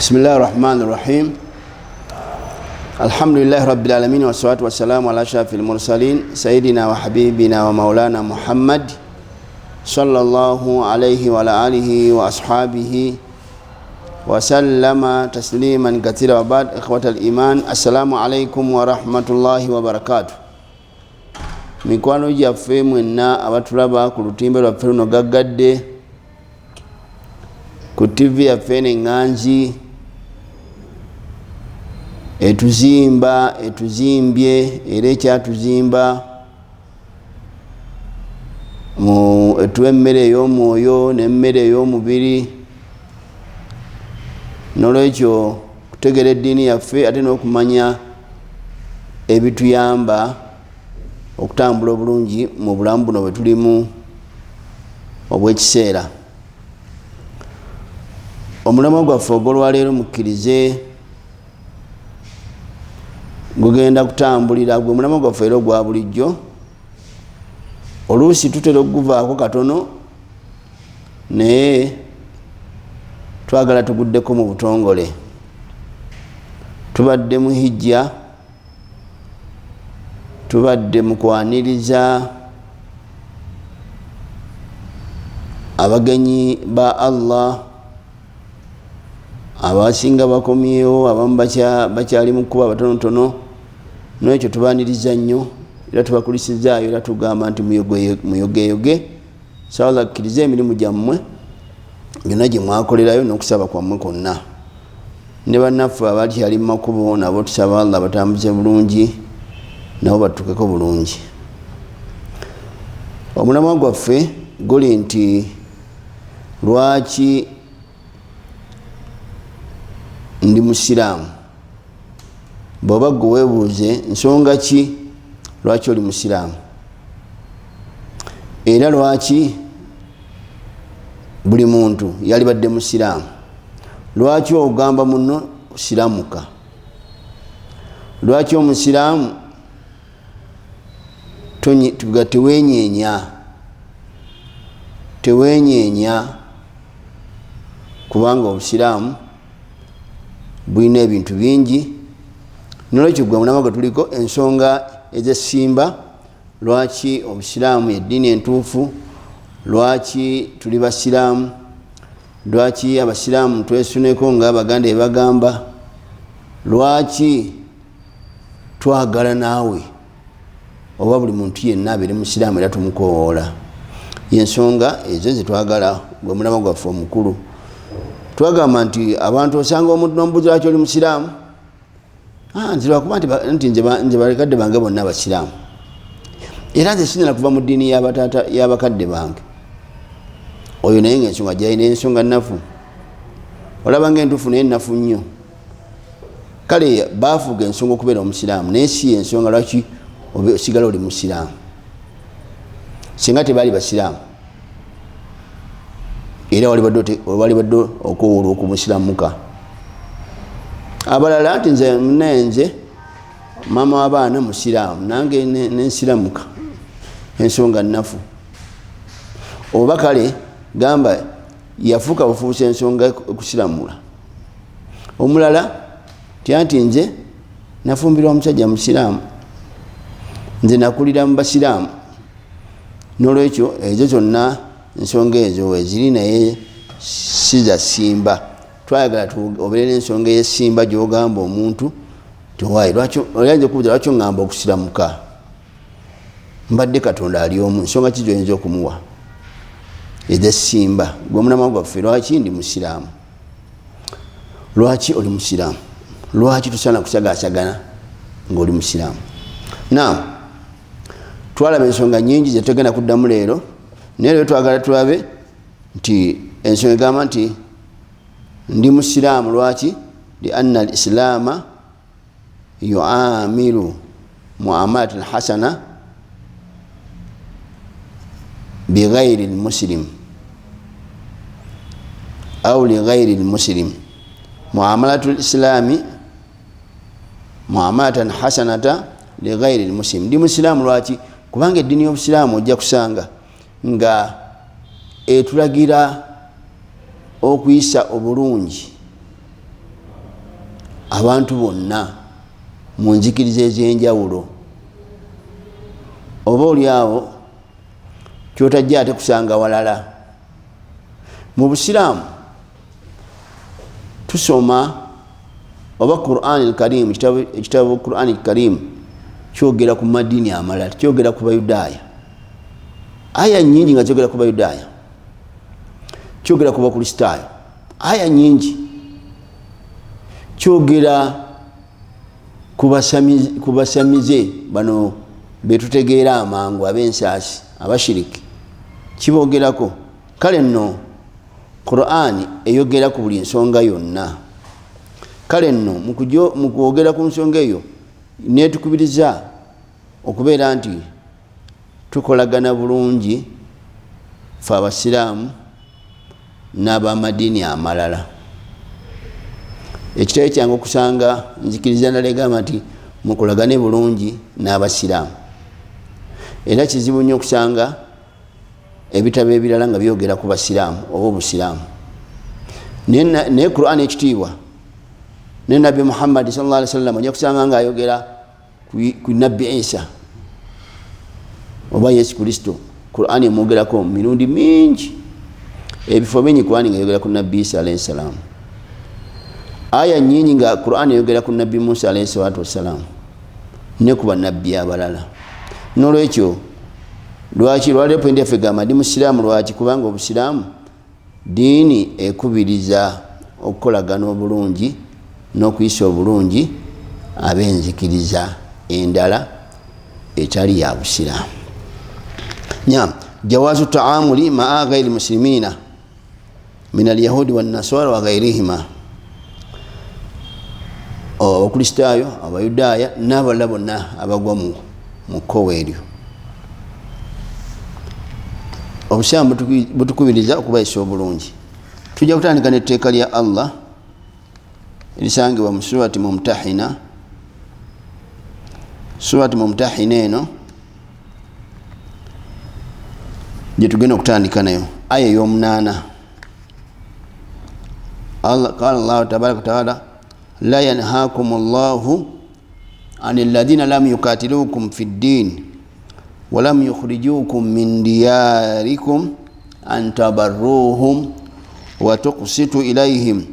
بسم الله الرحمن الرحيم الحمد لله رب العالمين والصلاة والسلام على أشرف المرسلين سيدنا وحبيبنا ومولانا محمد صلى الله عليه وعلى آله وأصحابه وسلم تسليما كثيرا وبعد إخوة الإيمان السلام عليكم ورحمة الله وبركاته mikwano gyaffe mwenna abatulaba ku lutimbe lwaffe luno gaggadde ku TV yaffe n'enganji etuzimbye era ekyatuzimba etuwa emmere ey'omwoyo n'emmere ey'omubiri n'olwekyo kutegera eddiini yaffe ate n'okumanya ebituyamba okutambula obulungi mu bulamu buno bwe tulimu obw'ekiseera. Omulamwa gwaffe ogw'olwaleero mukkirize gugenda kutambulira gwe mulamwa gwaffe era ogwa bulijjo. Oluusi tutera okuguvaako katono naye twagala tuguddeko mu butongole. Tubadde mu hijja, tubadde mu kwaniriza abagenyi ba Allah abasinga bakomyewo, abamu bakyali mu kuba batonotono. N'ekyo tubaniriza nnyo era tubakulisizaayo era tugamba nti muyogeyoge sawala kkiriza emirimu gyammwe gyonna gye mwakolerayo n'okusaba kwammwe kwonna. Ne bannaffe abakyali mu makubo nabo tusaba Allah batambuze bulungi nabo batukeko bulungi. Omulamwa gwaffe guli nti lwaki ndi musiraamu. Bw'oba gwe weebuuze nsonga ki lwaki oli musiraamu, era lwaki buli muntu yali badde musiraamu, lwaki ogamba muno siramuka, lwaki omusiraamu tewenyeenya kubanga obusiraamu bulina ebintu bingi. Nolwekyo gwe mulamwa gwe tuliko ensonga ezesimba lwaki obusiraamu eddiini entuufu, lwaki tuli basiraamu, lwaki abasiraamu twesuneko nga abaganda ebagamba, lwaki twagala naawe oba buli muntu yenna abeere musiraamu era tumukowoola. Yensonga ezo zetwagala gwe mulamwa gwaffe omukulu. Twagamba nti abantu osanga omuntu n'omubuuza lwaki oli musiraamu, nze lwakuba nti nze bakadde bange bonna abasiraamu era nze sinyala kuva mu ddiini y'abakadde bange. Oyo naye ngaensonga gyalina ensonga nnafu, olaba ngaentuufu naye nnafu nnyo. Kale baafuga ensonga okubeera omusiraamu naye si ensonga lwaki osigala oli musiraamu. Singa tebaali basiraamu era wali badde okowoola okumusiraamuka. Abalala nti nze maama w'abaana musiraamu nange nensiramuka, ensonga nnafu. Oba kale gamba yafuuka bufuusa ensonga okusiramula. Omulala nti nze nafumbirwa omusajja musiraamu, nze nakulira mu basiraamu. N'olwekyo ezo zonna ensonga ezo weziri naye si za simba. Twayagala obeere n'ensonga ey'essimba gy'ogamba omuntu tiwaayi oyinza okubuuza lwaki oŋŋamba okusiramuka, mbadde Katonda ali omu, nsonga ki gy'oyinza okumuwa ez'essimba. Gwe mulamwa gwaffe lwaki ndi musiraamu, lwaki oli musiraamu, lwaki tosaana kusagaasagana ng'oli musiraamu. Twalaba ensonga nnyingi zetugenda kuddamu leero, naye leero twagala tulabe nti ensonga egamba nti ndi musiraamu lwaki li anna al islaama yuamilu muamalatan hasana bighairi al muslim au li ghairi al muslim. Muamalatu al islami muamalatan hasanata li ghairi al muslim. Ndi musiraamu lwaki kubanga eddiini y'obusiraamu ojja kusanga nga etulagira okuyisa obulungi abantu bonna mu nzikiriza ez'enjawulo. Oba oli awo kyotajja ate kusanga walala. Mu Busiraamu tusoma oba Qur'an al-Karim, ekitabo Qur'an al-Karim kyogera ku madiini amalala, kyogera ku Bayudaaya. Aya nyingi nga kyogera ku Bayudaaya, kyogera ku Bakristaayo, aya nyingi kyogera ku basamize bano betutegeera amangu, ab'ensaasi, abashiriki, kibogerako. Kale nno Qur'ani eyogera ku buli nsonga yonna. Kale nno mu kwogera ku nsonga eyo netukubiriza okubeera nti tukolagana bulungi fe Abasiraamu n'abamadiini amalala. Ekitabo kyange okusanga nzikiriza nalegamba nti mukolagane bulungi n'Abasiraamu, era kizibu nnyo okusanga ebitabo ebirala nga byogera ku Basiraamu oba Obusiraamu. Naye Qur'an ekitiibwa ne Nabbi Muhammad sallallahu alaihi wasallam ojja kusanga nga ayogera ku Nabbi Isa oba Yesu Kristo. Qur'an emwogerako mirundi mingi, ebifo bingi Qur'an nga yogera ku Nabbi Isa alayhi salam. Aya nyingi nga Qur'an yogera ku Nabbi Musa alayhi salatu wassalam ne ku bannabbi abalala. Nolwekyo lwaki lwaleero endeffe gamba ndi Musiraamu. Lwaki? Kubanga Obusiraamu diini ekubiriza okukolagana obulungi n'okuyisa obulungi ab'enzikiriza endala etali ya Busiraamu. Jawaazu taamuli maa ghairi muslimina min alyahudi wannaswara wa ghairihima. Abakristaayo, Abayudaaya n'abalala bonna abagwa mu kkowa eryo. Obusiraamu butukubiriza okubayisa obulungi. Tujja kutandika n'etteeka lya Allah erisangibwa mu surati Mumtahina. Surati Mumtahina eno gye tugenda okutandika nayo, aya ey'omunaana. Qala Allahu tabaraka wa taala la yanhaakum Allahu anil ladhina lam yukatilukum fid din wa lam yukhrijukum min diyarikum an tabarruhum wa tuqsitu ilayhim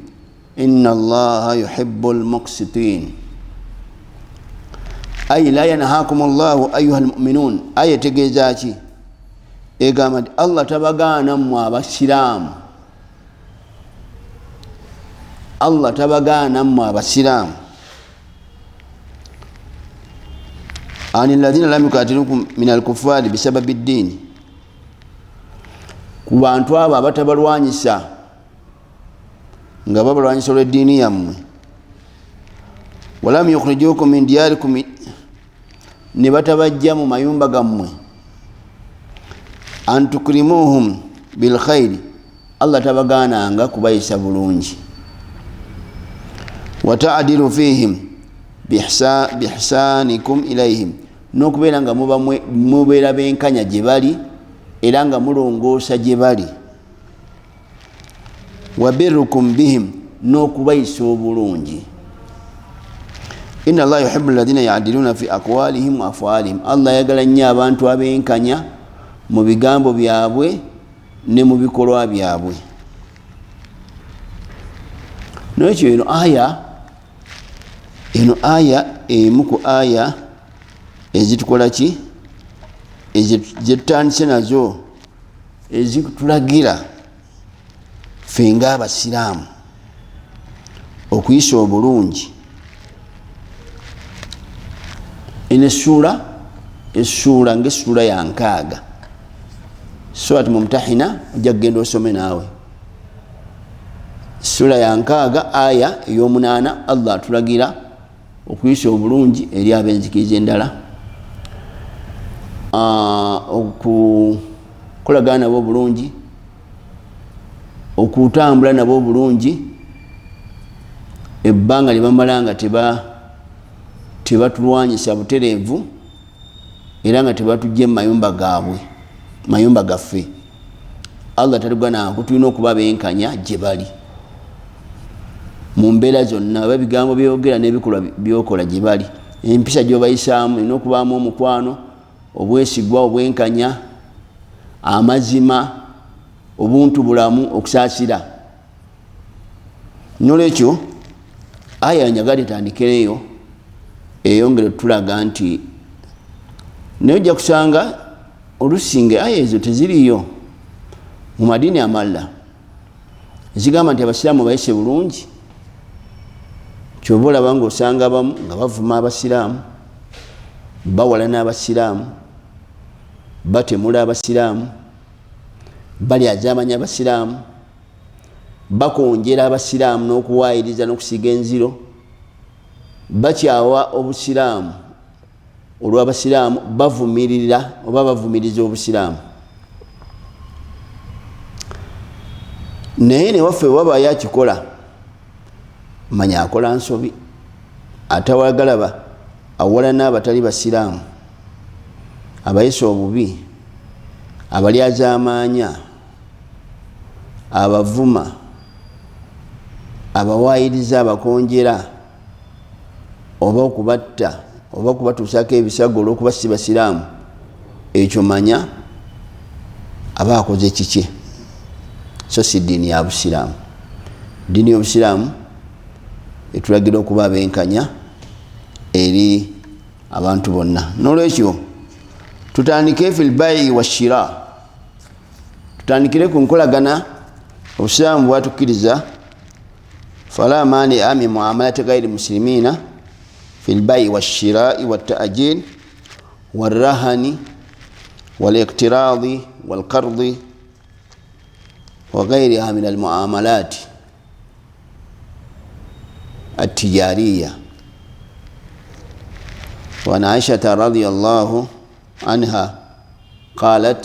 inna Allaha yuhibbul muqsitin. Ay la yanhaakum Allahu ayyuhal mu'minun. Aya tegeeza ki? Egamba nti Allah tabagaana mmwe Abasiraamu, Allah tabagaana mmwe Abasiraamu ani alladhina lam yukatilukum min alkuffari bisababi ddiini, ku bantu abo abatabalwanyisa nga babalwanyisa olw'eddiini yammwe. Walam yukhrijukum min diyarikum, ne batabajja mu mayumba gammwe. Antukrimuhum bil khairi, Allah tabagaananga kubayisa bulungi. Wa ta'dilu fihim bihsanikum ilayhim, n'okubeera nga mubeera benkanya gye bali era nga mulongoosa gye bali. Wa birrukum bihim, n'okubayisa obulungi. Inna Allaha yuhibbu alladhina ya'diluna fi aqwalihim wa af'alihim, Allah ayagala nnyo abantu abenkanya mu bigambo byabwe ne mu bikolwa byabwe. N'ekyo eno aya emu ku aya ezitukola ki, ezetutandise nazo ezitulagira ffe ng'Abasiraamu okuyisa obulungi. Eno essuula ng'essuula ya 6, Surati Mumtahina, ojja kugenda osome naawe. Sura ya 6 aya ey'omunaana, Allah atulagira okuyisa obulungi eri ab'enzikiriza endala, okukolagana nabo obulungi, okutambula nabo obulungi, ebbanga lye bamala nga tebatulwanyisa butereevu era nga tebatujja mu mayumba gaffe. Allah talugana tulina okuba benkanya gye bali mu mbeera zonna oba ebigambo byogera n'ebikolwa byokola gye bali, empisa gy'obayisaamu erina okubaamu omukwano, obwesigwa, obwenkanya, amazima, obuntu bulamu, okusaasira. Nolwekyo aya njagala etandikereyo eyongere tulaga nti naye ojja kusanga olusinga aya ezo teziriyo mu madiini amalala zigamba nti abasiraamu bayise bulungi. Kyova olaba ngaosanga abamu nga bavuma abasiraamu, bawalana abasiraamu, batemula abasiraamu, balyazaamanya abasiraamu, bakonjera abasiraamu n'okuwaayiriza n'okusiga enziro, bakyawa obusiraamu olw'abasiraamu, bavumirira oba bavumiriza obusiraamu. Naye newaffe waba yakikola manya akola nsobi, atawagalaba awalana abatali basiraamu, abayisa obubi, abalyazaamaanya, abavuma, abawaayiriza, abakonjera, oba okubatta oba okubatuusako ebisago olw'okuba si basiraamu, ekyo manya aba akoze kiki? So si ddiini ya busiraamu. Ddiini y'obusiraamu etulagira okuba abenkanya eri abantu bonna. Nolwekyo tutandike fil bayi wa shira, tutandikire ku nkolagana obusiraamu bwatukkiriza. Fala mani ami muamalati ghairi muslimina fil bayi wa shirai wa ta'jil wa rahani wal iqtiradi wal qardi wa ghairiha min al muamalat التجارية. وعن عائشة رضي الله عنها قالت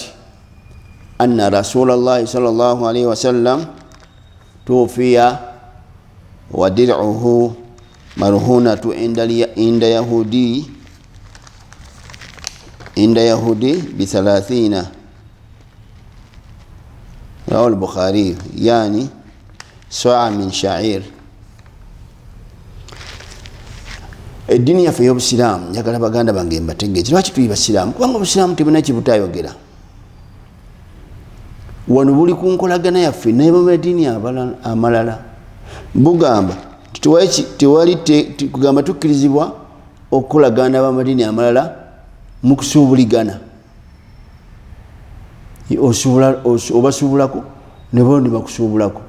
أن رسول الله صلى الله عليه وسلم توفي ودرعه مرهونة عند يهودي ب30 رواه البخاري يعني صاع من شعير. Eddiini yaffe y'obusiraamu njagala baganda bange mbategeeze lwaki tuli basiraamu, kubanga obusiraamu tebuna kibutayogera. Wano buli ku nkolagana yaffe naye mu madiini amalala bugamba tewali kugamba tukkirizibwa okukolagana b'amadiini amalala mu kusuubuligana. Obasuubulako ne bo ne bakusuubulako,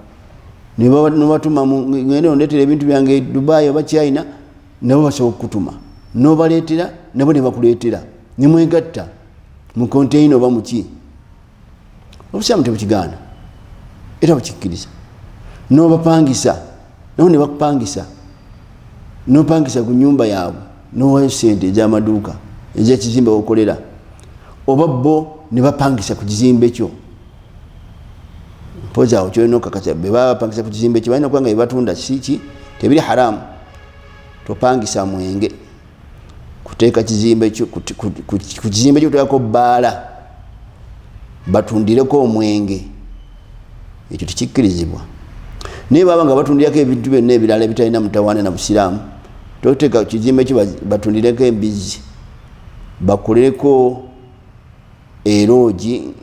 ne batuma ngende ondeetera ebintu byange Dubai oba China, nabo basobola okutuma, n'obaleetera nabo ne bakuleetera, ne mwegatta mu konteina oba muki. Obusiraamu tebukigaana era bukikkiriza. N'obapangisa nabo ne bakupangisa, n'opangisa ku nnyumba yaabwe n'owayo ssente ez'amaduuka ez'ekizimbe okolera, oba bo ne bapangisa ku kizimbe kyo. Mpozi awo kyolina okakasa be baba bapangisa ku kizimbe kyo balina okubanga bye batunda siki tebiri haramu. Topangisa mwenge kuteeka kizimbe kyo ku kizimbe kyo kuteekako bbaala batundireko omwenge, ekyo tekikkirizibwa. Naye baba nga batundirako ebintu byonna ebirala ebitalina mutawaana na busiraamu, toteeka kizimbe kyo batundireko embizi, bakolereko eroogi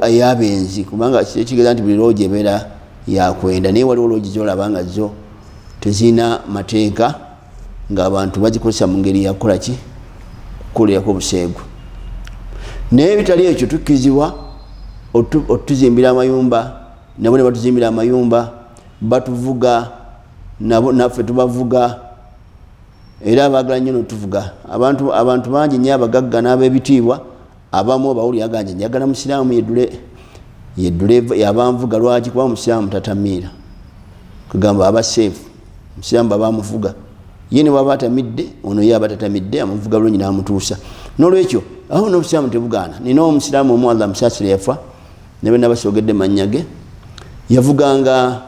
ey'abenzi, kubanga kigeza nti buli roogi ebeera yakwenda, naye waliwo roogi zolaba nga zo tezina mateeka ng'abantu bagikozesa mu ngeri yakukola ki kukolerako obuseegu. Naye bitali ekyo tukkirizibwa otuzimbira amayumba, nabo ne batuzimbira amayumba, batuvuga nabo naffe tubavuga, era abaagala nnyo notuvuga. Abantu bangi nnyo abagagga n'ab'ebitiibwa abamu bawulira aganje njagala musiraamu yeddule yabanvuga. Lwaki? Kuba musiraamu tatamiira, kugamba aba seefu. Musiraamu baba amuvuga ye ne bwaba atamidde, ono ye aba tatamidde, amuvuga bulungi n'amutuusa. N'olwekyo awo n'obusiraamu tebugaana. Nina omusiraamu omu Allah musaasire yafa, ne bwe nabasoogedde mannya ge, yavuganga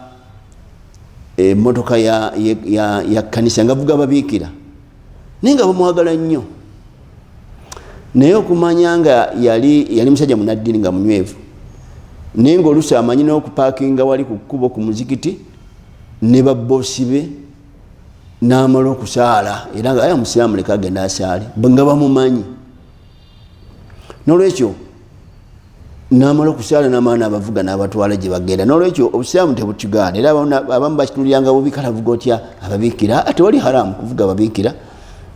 emmotoka ya kkanisa ng'avuga ababiikira, naye nga bamwagala nnyo. Naye okumanya nga yali musajja munaddiini nga munywevu, naye ng'oluusi amanyi n'okupaakinga wali ku kkubo ku muzikiti ne babbosi be n'amala okusaala era nga omusiraamu leka agenda asaale nga bamumanyi. Nolwekyo n'amala okusaala n'amala n'abavuga n'abatwala gye bagenda. Nolwekyo obusiraamu tebukigaana era abamu bakituliranga bubikalavuga otya ababiikira. Tewali haramu kuvuga ababiikira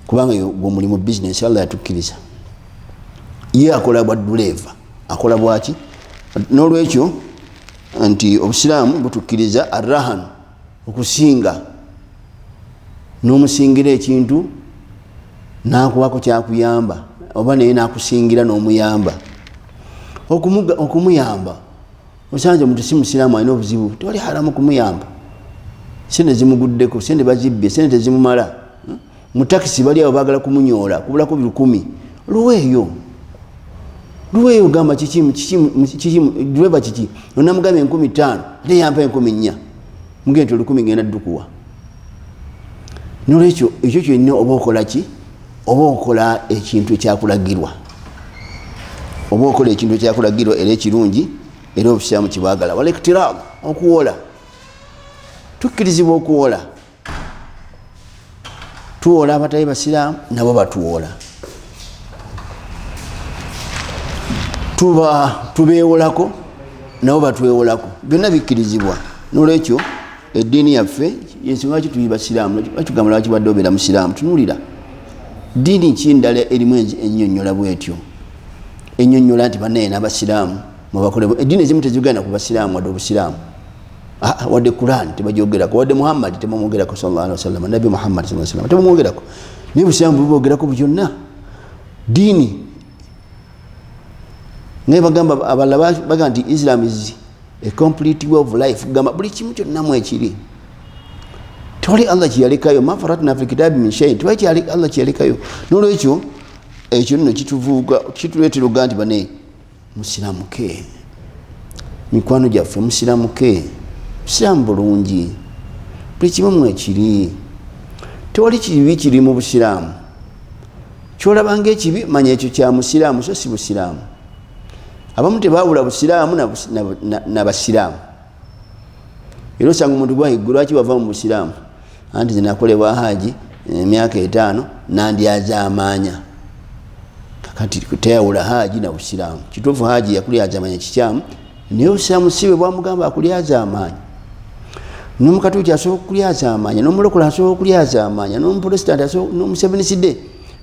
kubanga gwe mulimu bizinesi Allah yatukkiriza. Ye akola bwa duleeva akola bwaki. Nolwekyo nti obusiraamu butukkiriza arrahan okusinga n'omusingira ekintu n'akuwako kyakuyamba oba naye n'akusingira n'omuyamba okumuyamba. Osanze omuntu si musiraamu alina obuzibu tewali haramu kumuyamba. Sente zimuguddeko, sente bazibbye, sente tezimumala. Mu takisi bali abo baagala kumunyoola kubulako 1,000 luweeyo gamba kiki driver kiki onamugambye 5,000 ate yampa 4,000 mugende 1,000 ngenda ddukuwa. Nolwekyo ekyo kyonna oba okola ki oba okola ekintu ekyakulagirwa oba okola ekintu ekyakulagirwa era ekirungi era obusiraamu kibaagala. Walektirab okuwola tukkirizibwa okuwola. Tuwola abatali basiraamu nabo batuwola. Tubeewolako nabo batwewolako byonna bikkirizibwa. Nolwekyo eddiini yaffe yensonga ki tuli basiraamu bakigamba lwaki badde obeera musiraamu. Tunulira ddiini kindala erimu ennyonnyola bwetyo ennyonnyola nti bannaye n'abasiraamu mubakole. Eddiini ezimu tezigenda ku basiraamu wadde obusiraamu wadde Quran tebagyogerako wadde Muhammad tebamwogerako sallallahu alaihi wasallam Nabi Muhammad sallallahu alaihi wasallam tebamwogerako naye busiraamu buboogerako byonna ddiini. Naye bagamba abalala bagamba nti Islam is a complete way of life. Gamba buli kimu kyonna mu ekiri. Tewali Allah kyeyalekayo ma faratna fil kitabi min shay. Tewali Allah kyeyalekayo. Nolwekyo ekyo nno kituvuuka kituleetera okuga nti bane musiramuke mikwano gyaffe musiramuke busiraamu bulungi buli kimu mu ekiri. Tewali kibi kiri mu busiraamu. Kyolabanga ekibi manya ekyo kya musiraamu so si busiraamu. Abamu tebaawula busiraamu n'abasiraamu. Era osanga omuntu gwahiggulu lwaki wava mu busiraamu anti zinakolebwa haji emyaka 5 nandyazaamaanya kakati teyawula haji na busiraamu. Kituufu haji yakulyazaamaanya kikyamu naye obusiraamu si bwe bwamugamba akulyazaamaanya. N'omukatuuki asobola okulyazaamaanya n'omulokola asobola okulyazaamaanya n'omuprotestant n'omuseveniside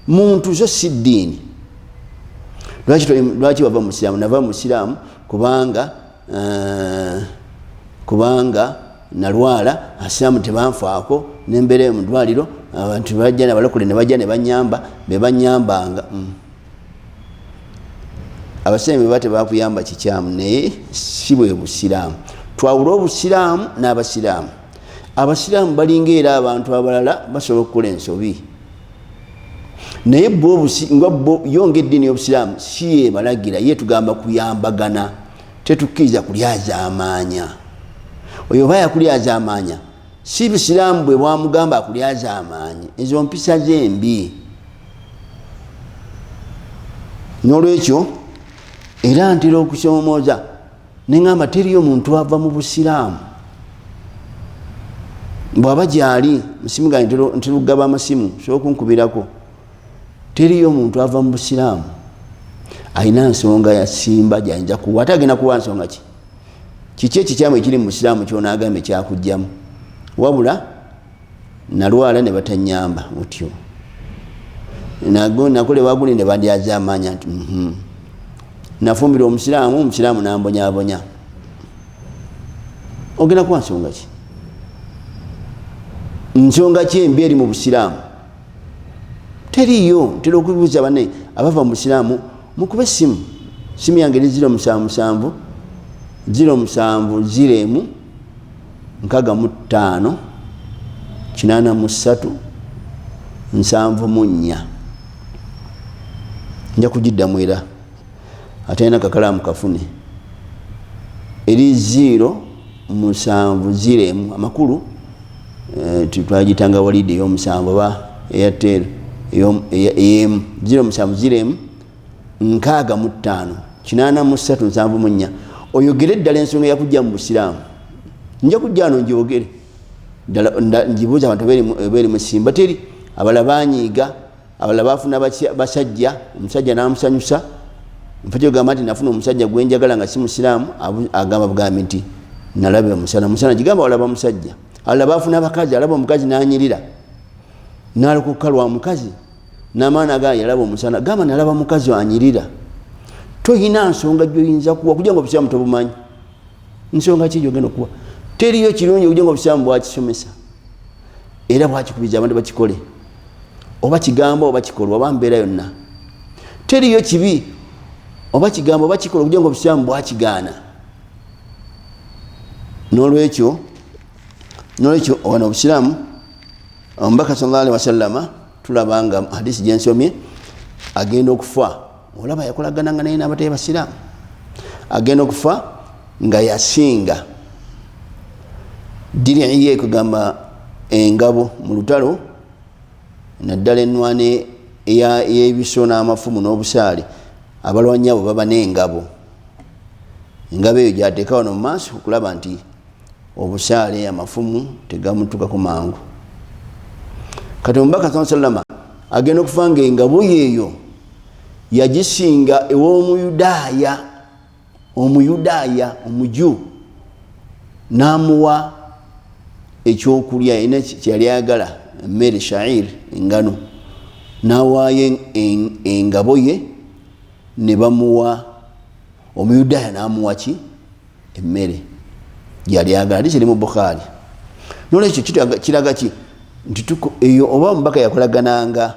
muntu so si ddiini. Lwaki wava musiraamu? Nava musiraamu kubanga nalwala asiraamu tebanfaako nembeera mu ddwaliro abantu bajja nabalokole ne bajja ne banyamba be banyambanga. Abasiraamu baba tebakuyamba kikyamu naye si bwe busiraamu. Twawula obusiraamu n'abasiraamu. Abasiraamu balinga era abantu abalala basobola okukola ensobi naye bo yonga eddiini y'obusiraamu si yebalagira ye tugamba kuyambagana tetukkiriza kulyazaamaanya. Oyo oba yakulyazaamaanya si busiraamu bwe bwamugamba akulyazaamaanye. Ezo mpisa zembi. Nolwekyo era ntera okusoomooza neŋŋamba teriyo muntu ava mu busiraamu bw'aba gyali musimu gange ntirugaba amasimu sobola okunkubirako. Teriyo omuntu ava mu busiraamu alina nsonga yasimba gyayinza kuwa ate agenda kuwa nsonga ki kiki ekikyamu ekiri mu busiraamu kyonaagambe kyakugjamu wabula nalwala ne batanyamba otyo nakole waguli ne bandyazaamaanya nti nafumbira omusiraamu nambonyaabonya. Ogenda kuwa nsonga ki? Nsonga ki embi eri mu busiraamu? Teriyo. Ntera okubuuza banne abava mu busiraamu mukube simu yange eri 077 070 65 83 74 nja kugiddamu era ate alina kakalaamu kafune eri 070 amakulu twagitanga walidi ey'omusanvu ba Airtel ey'emu 070 65 83 74 oyogere eddala ensonga yakujja mu busiraamu. Nja kujja ano njogere njibuuza abantu beri musimba teri abalala banyiiga abalala bafuna basajja omusajja namusanyusa mpakyo gamba nti nafuna omusajja gwenjagala nga si musiraamu agamba bugambi nti nalaba musana gigamba walaba musajja abalala bafuna abakazi alaba omukazi nanyirira nalokoka lwa mukazi n'amaana agaye yalaba omusana gamba nalaba mukazi anyirira toyina nsonga gyoyinza kuwa kugira nga obusiraamu tobumanyi nsonga ki gyogenda okuwa teriyo kirungi kugira nga obusiraamu bwakisomesa era bwakikubiriza abantu bakikole oba kigamba oba kikolwa oba mbeera yonna teriyo kibi oba kigamba oba kikola kugira nga obusiraamu bwakigaana nolwekyo wano obusiraamu omubaka sallallahu alaihi wasallama tulaba nga hadisi gyensomye agenda okufa olaba yakolagananga naye n'abatali basiraamu agenda okufa nga yasinga diriye kugamba engabo mu lutalo naddala ennwane ey'ebiso n'amafumu n'obusaale abalwanyi abo baba n'engabo engabo eyo gyateeka wano mu maaso okulaba nti obusaale amafumu tegamutukako mangu kati omubaka sa sallama agenda okufa nga engabo yeeyo yagisinga omuyudaaya omuju n'amuwa ekyokulya ina kyali ayagala emmere shair engano n'awaayo engabo ye ne bamuwa omuyudaaya n'amuwa ki emmere gyali ayagala ati kiri mu Bukhari nolwekyo kiraga ki nti eyo oba omubaka yakolagananga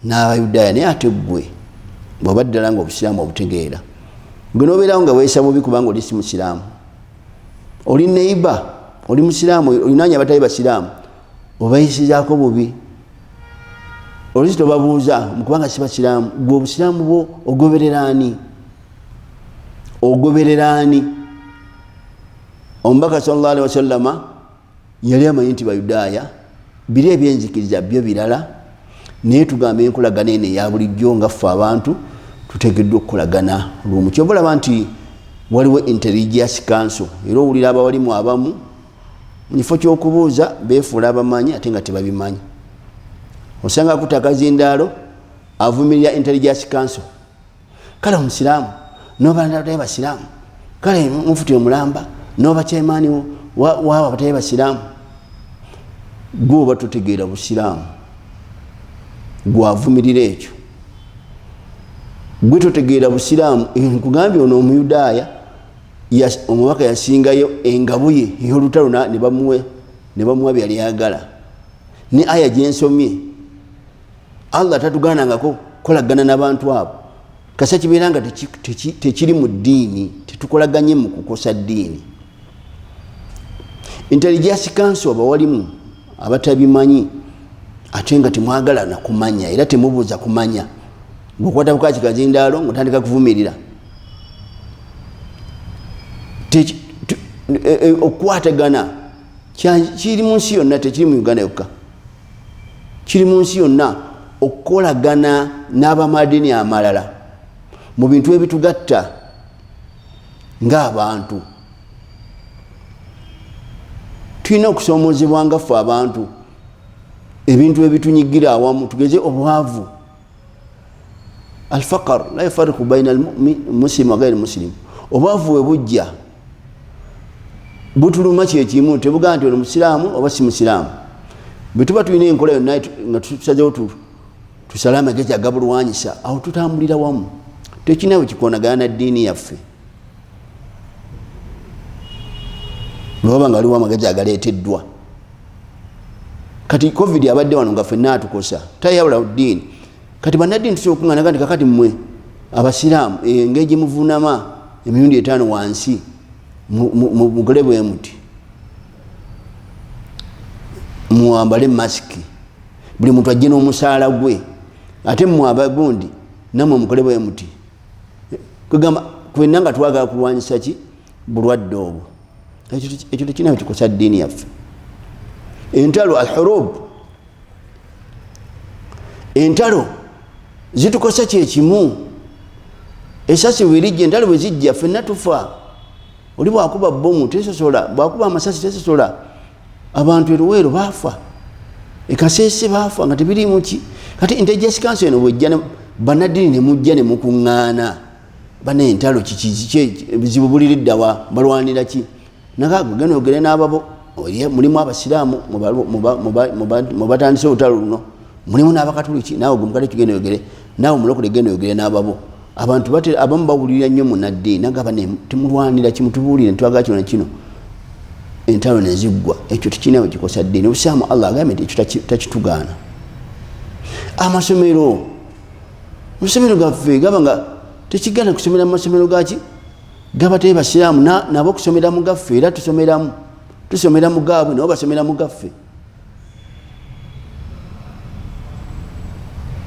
n'abayudaaya naye ate gwe bw'oba ddala nga obusiraamu obutegeera gwe nobeerawo nga weesa bubi kubanga oli si musiraamu oli neiba oli musiraamu olinanya abatali basiraamu obayisizaako bubi olisi tobabuuza mukubanga si basiraamu gwe obusiraamu bwo ogobereraani omubaka sallallahu alaihi wasallama yali amanyi nti bayudaaya biri ebyenzikiriza byo birala naye tugamba enkolagana eno eya bulijjo nga ffe abantu tutegeddwa okukolagana lumu kyova olaba nti waliwo intelligence council era owulira abawalimu abamu mukifo kyokubuuza beefuula abamanyi ate nga tebabimanyi osanga kutaka zindaalo avumirira intelligence council kale omusiraamu nobalatali basiraamu kale mufuti omulamba nobakyemaani waaba abatali basiraamu gwe oba totegeera busiraamu gwavumirira ekyo gwe totegeera busiraamu nkugambye ono omuyudaaya omubaka yasingayo engabo ye ey'olutalo ne bamuwa byali ayagala ne aya gyensomye Allah tatugaanangako kolagana n'abantu abo kasa kibeera nga tekiri mu ddiini tetukolaganye mu kukosa ddiini intelligence council abawalimu abatabimanyi ate nga temwagala na kumanya era temubuuza kumanya ng'okwata bukaki kazindaalo ng'otandika kuvumirira okukwatagana kiri mu nsi yonna tekiri mu Uganda yokka kiri mu nsi yonna okukolagana n'abamadini amalala mu bintu ebitugatta ng'abantu tulina okusoomozebwa nga ffe abantu ebintu ebitunyigira awamu tugeze obwavu alfaqar la yafariqu baina almuslim wa ghairi muslim obwavu we bujja butuluma kyekimu tebugaa nti oli musiraamu oba si musiraamu bwetuba tulina enkola yonna nga tusazewo tusale amagezi agabulwanyisa awo tutambulira wamu tekinawe kikonagana na ddiini yaffe lwaba nga waliwo amagezi agaleeteddwa kati covid abadde wano nga ffenna atukosa tayawula ddiini kati bannaddiini tusobola okuŋŋaanaga nti kakati mmwe abasiraamu engeri gye muvuunama emirundi 5 wansi mugole bwe muti muwambale masiki buli muntu ajje n'omusaala gwe ate mmwe abagundi nammwe mukole bwe muti kugamba kwenna nga twagala kulwanyisa ki bulwadde obwo ekyo tekinawe kikosa ddiini yaffe entalo alhurub entalo zitukosa kyekimu esasi bwerijja entalo bwe zijja ffenna tufa oli bwakuba bomu tesosola bwakuba amasasi tesosola abantu eruweero baafa, ekasese baafa nga tebirimu ki. Kati intelligence council eno bwejja bannaddiini ne mujja ne mukuŋŋaana bane entalo kiki ebizibu buliriddawa balwanira ki. Nagagwe genda ogere n'ababo mulimu abasiraamu mubatandise olutalo luno, mulimu n'abakatuliki, naawe gwe mukatoliki genda oyogere, naawe mulokole genda oyogere n'ababo. Abantu abamu bawulira nnyo munaddiini nagamba temulwanira kimutubuulire ntwagala kino nekino, entalo neziggwa. Ekyo tekinawe kikosa ddiini. Obusiraamu Allah agambye nti ekyo takitugaana. Amasomero gaffe gaba nga tekigana kusomera mu masomero gaki gabateye basiraamu nabo kusomera mu gaffe, era tusomera mu gaabwe nabo basomera mu gaffe.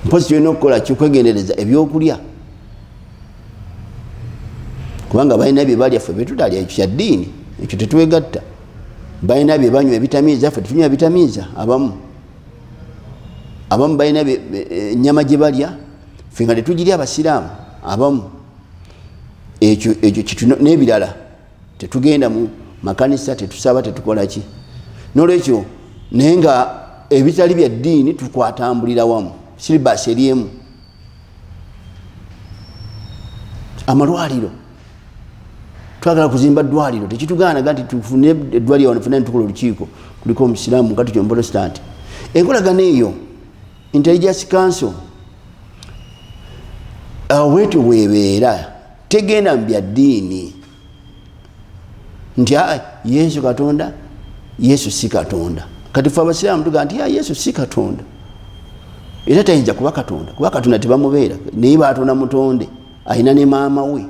Mpozi tulina okukola kikwegendereza ebyokulya, kubanga balina bye balya ffe betutalya, ekyo kya ddiini, ekyo tetwegatta. Balina bye banywa ebitamiiza, ffe tetunywa bitamiiza. Abamu balina ennyama gye balya, ffe nga tetugirya abasiraamu. Abamu ekyo n'ebirala tetugenda mu makanisa, tetusaba, tetukola ki. N'olwekyo naye nga ebitali bya ddiini tukwatambulira wamu, siribaasi eri emu. Amalwaliro twagala kuzimba ddwaliro, tekitugaanaga nti tufune eddwaliro wano fena nitukola olukiiko kuliko omusiraamu mukatoliki omuprotestant. Enkolagana eyo intelligence council bwetyo bwebeera, tegenda mu bya ddiini nti Yesu Katonda, Yesu si Katonda. Kati ffe abasiraamu tugamba nti Yesu si Katonda, era tayinza kuba Katonda, kuba Katonda tebamubeera, naye batonda mutonde. Ayina ne maama we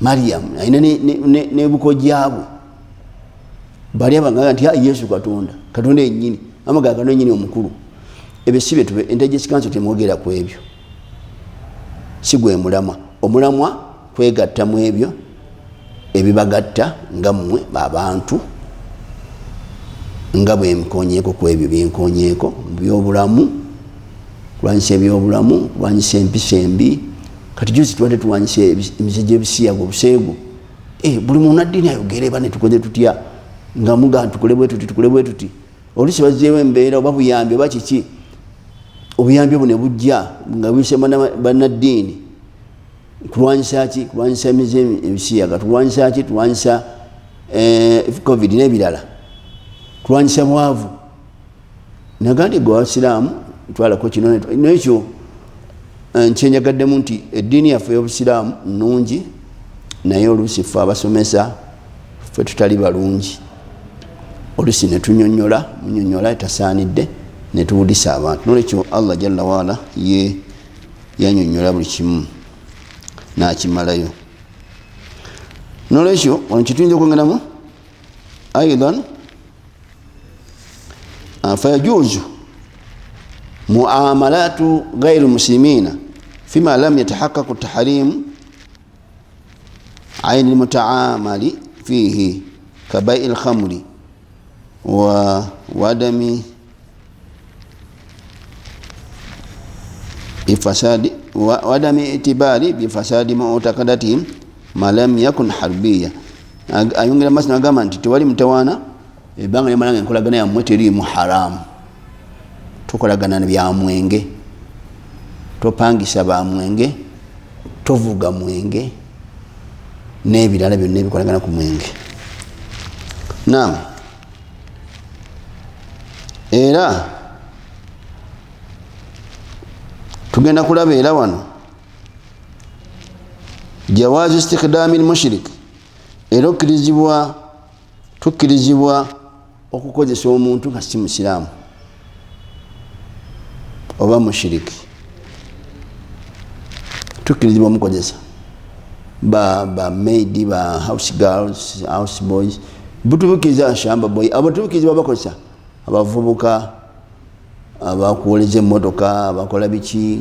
Mariyamu, ayina ne bukojjaabwe, bali abagamba nti Yesu Katonda, Katonda yennyini, amaga Katonda yennyini omukulu. Ebyo si bye intelligence council temwogera ku ebyo, si gwe mulamwa. Omulamwa kwegatta mu ebyo ebibagatta nga mmwe babantu, nga bwe mkonyeeko ku ebyo byenkonyeeko mu byobulamu, kulwanyisa ebyobulamu, kulwanyisa empisa embi. Kati juzi tubadde tulwanyisa emize gy'ebisiyago, obuseegu. Buli munaddiini ayogere bane tukoze tutya, nga muga tukole bwe tuti. Oluusi bazzeewo embeera oba buyambi oba kiki, obuyambi obwo ne bujja nga buyise bannaddiini. Kulwanyisa ki? Kulwanyisa emize ebisiyaga. Tulwanyisa ki? Tulwanyisa covid n'ebirala. Tulwanyisa bwavu. Nagandi gwe abasiraamu twalako kino nekyo nkyenjagaddemu nti eddiini yaffe y'obusiraamu nnungi, naye oluusi ffe abasomesa ffe tutali balungi. Oluusi ne munyonnyola etasaanidde ne tuwulisa abantu. N'olwekyo Allah jalla waala ye yanyonnyola buli kimu n'akimalayo. N'olwekyo wano kituyinza okwongeramu aidan fayajuuzu muamalatu ghairu muslimina fima lam yatahaqqaq at-tahrim ayn al-mutaamali fihi kabai al-khamri wa wadami bifasadi wadami itibari bifasadi mu'taqadatihim ma lam yakun harbiya. Ayongera masina agamba nti tewali mutawaana ebanga lyamalanga enkolagana yammwe teriimu haramu. Tukolagana bya mwenge, topangisa ba mwenge, tovuga mwenge n'ebirala byonna ebikolagana ku mwenge. Naam, era tugenda kulaba era wano jawaazu istikdaami al-mushrik, era tukkirizibwa okukozesa omuntu nga si musiraamu oba mushiriki, tukkirizibwa omukozesa ba maid, ba house girls, house boys, butubukiza shamba boy, abatubukiza bakozesa abavubuka, abakuwoleza emmotoka, abakola biki,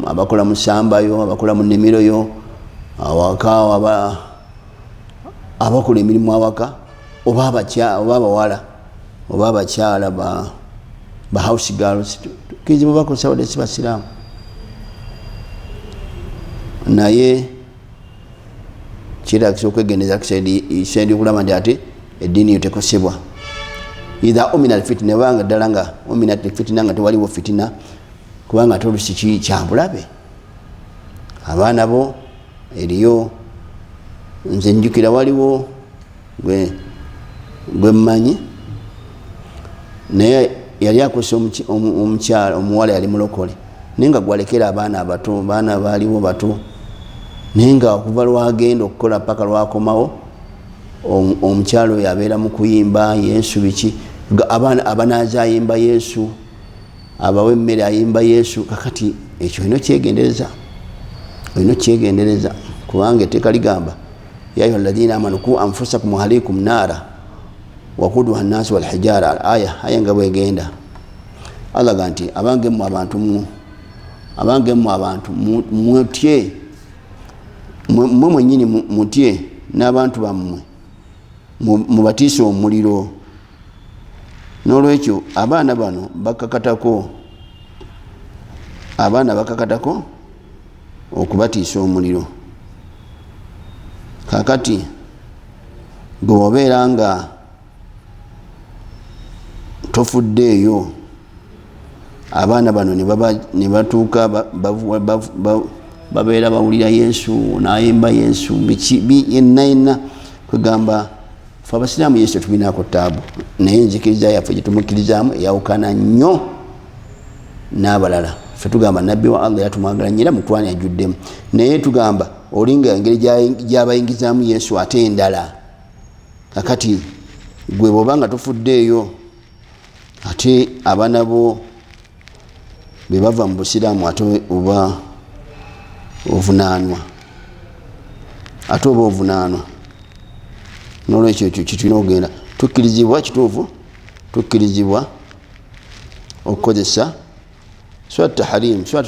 abakola mu ssambayo, abakola mu nnimiro yo, awaka abakola emirimu awaka, oba abawala oba abakyala ba house girls, tukkirizibwa bakozesa wadde si basiraamu. Naye kiragisa okwegendeza kisendi okulaba nti ate eddiini yo tekosebwa. Idha umina alfitina, banga ddala nga uminat alfitina nga tewaliwo fitina, kubanga ate olusi kyabulabe. Abaana bo eriyo, nze njukira waliwo gwe mmanyi naye yali akosa omukyala omuwala yali mulokole naye nga gwalekera abaana abato, baana baaliwo bato, naye nga okuva lwagenda okukola paka lwakomawo omukyalo oyo abeera mu kuyimba Yesu biki, abanaaza ayimba Yesu, abawe emmere ayimba Yesu. Kakati ekyo olina kyegendereza, kubanga etteeka ligamba ya ayuha alladhina amanu ku anfusakum wa ahlikum naara waquduha nnaasu walhijara. Aya nga bwegenda Allah ga nti abangemu abantu mutye, mwe mwenyini mutye n'abantu bammwe mubatiise omuliro. N'olwekyo abaana bano bakakatako okubatiisa omuliro. Kakati gwe obeera nga tofuddeeyo, abaana bano ne batuuka babeera bawulira Yesu, nayimba Yesu yenna kwegamba fe abasiraamu Yesu tubinaako taabu, naye enzikiriza yaffe gyetumukkirizaamu eyawukana nnyo n'abalala. Fe tugamba nabbi wa Allah yatumwagala nnyo era mutwani ajjuddemu, naye tugamba olinga engeri gyabayingizaamu Yesu ate endala. Kakati gwe bwoba nga tofuddeeyo, ate abaana bo be bava mu busiraamu ate oba ovunaanwa. N'olwekyo ekyo kitulina okugenda tukkirizibwa, kituufu tukkirizibwa okukozesa swatu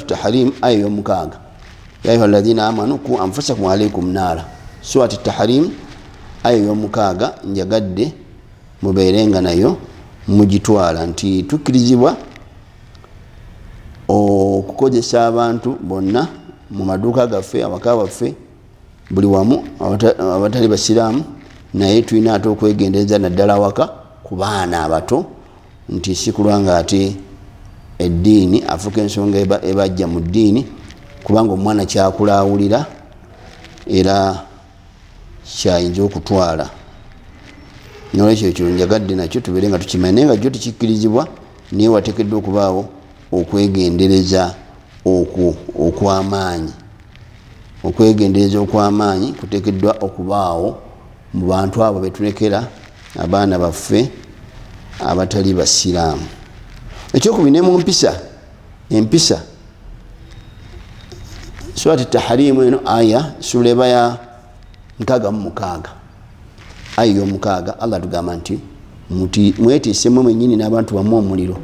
tahrim aya y'omukaaga, ya ayuha alladhina amanu ku anfusakum wa ahlikum naara. Swatu tahrim aya y'omukaaga njagadde mubeerenga nayo mugitwala, nti tukkirizibwa okukozesa abantu bonna mu maduuka gaffe, awaka waffe, buli wamu abatali basiraamu, naye tulina ate okwegendereza naddala awaka ku baana abato, nti si kulwanga ate eddiini afuka ensonga ebajja mu ddiini, kubanga omwana kyakula awulira era kyayinza okutwala. Nolwekyo ekyo njagadde nakyo tubeere nga tukimanyi, naye nga jjo tikikkirizibwa, naye wateekeddwa okubaawo okwegendereza okw'amaanyi. Okwegendereza okw'amaanyi kuteekeddwa okubaawo mu bantu abo betulekera abaana baffe abatali basiraamu. Ekyokubiri ne mu empisa swati taharimu eno aya sura eba ya 66 aya y'omukaaga Allah tugamba nti mwetiisemu mwennyini n'abantu bammwe omuliro.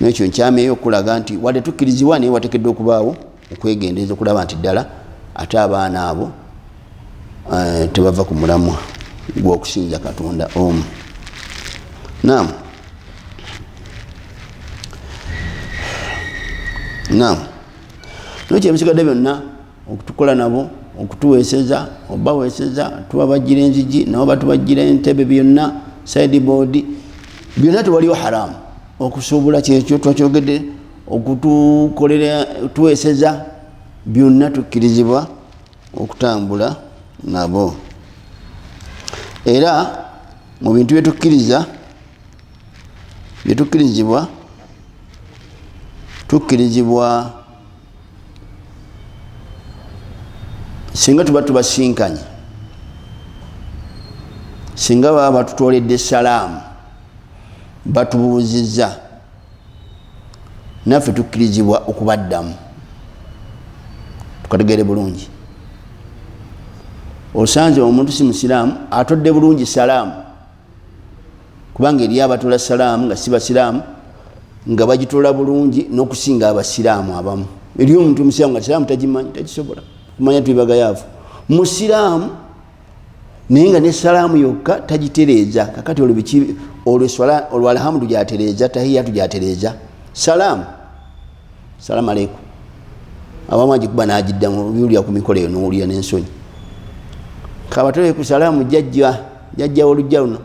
N'ekyo nkyamyeyo okulaga nti wadde tukkirizibwa naye wateekeddwa okubaawo okwegendereza okulaba nti ddala ate abaana abo tebava ku mulamwa gw'okusinza Katonda omu. Naam. N'ekyo ebisigadde byonna okutukola nabo, okutuweeseza, obaweeseza, tubabajjira enzigi nabo batubajjira entebe, byonna sideboard, byonna tewaliwo haramu. Okusuubula kyekyo twakyogedde, okutukolera tuweeseza, byonna tukkirizibwa okutambula nabo. Era mu bintu tukkirizibwa singa tuba tubasinkanye, singa baba batutooledde salaamu batubuuzizza, naffe tukkirizibwa okubaddamu. Tukategeere bulungi, osanze omuntu si musiraamu atodde bulungi salaamu, kubanga eriyo abatola salaamu nga si basiraamu nga bagitola bulungi n'okusinga abasiraamu abamu. Eriyo omuntu musiraamu nga salaamu tagimanyi, tagisobola kumanya, twibagayaavu musiraamu naye nga ne salaamu yokka tagitereeza. Kakati olwo alhamdu gyatereeza, tahiyatu gyatereeza, salaamu aleikum abamu agikuba n'agiddamu, biwulira ku mikolo eyo n'owulira n'ensonyi. Kabatole ku salaamu jjajja jajja olujja luno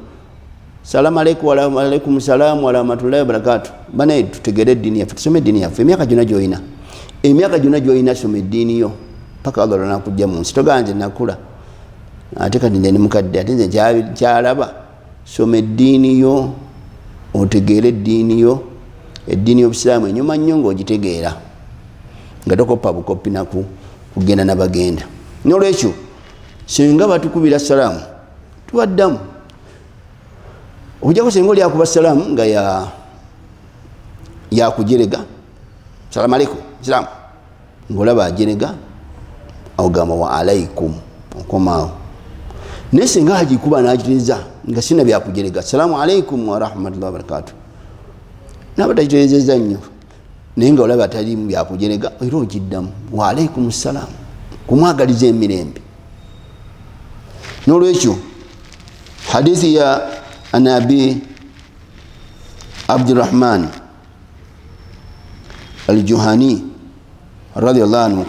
salamu alaykum wa alaykum salaam wa rahmatullahi wa barakatuh bana tutegere dini yaffe tusome dini yaffe emyaka gyonna gy'oyina soma eddiini yo paka Allah nakujja mu nsi toganje nakula ate kati nze ni mukadde ate nze kyalaba soma eddiini yo otegere eddiini yo eddiini y'obusiraamu enyuma nnyo ng'ogitegeera nga tokoppa bukoppi naku kugenda nabagenda nolwekyo singa batukubira salaamu tuwaddamu okujjako singa oli akuba salaamu nga yakujerega salaamu aleikum salaamu ng'olaba ajerega ogamba wa alaikum okomaawo naye singa agikuba n'agitereza nga sina byakujerega salaamu alaikum wa rahmatullahi wa barakatuh naba tagiterezeza nnyo naye nga olaba atali byakujerega era ogiddamu wa alaikum salaam kumwagaliza emirembe nolwekyo hadithi ya anabi abdurrahman aljuhani radiyallahu anhu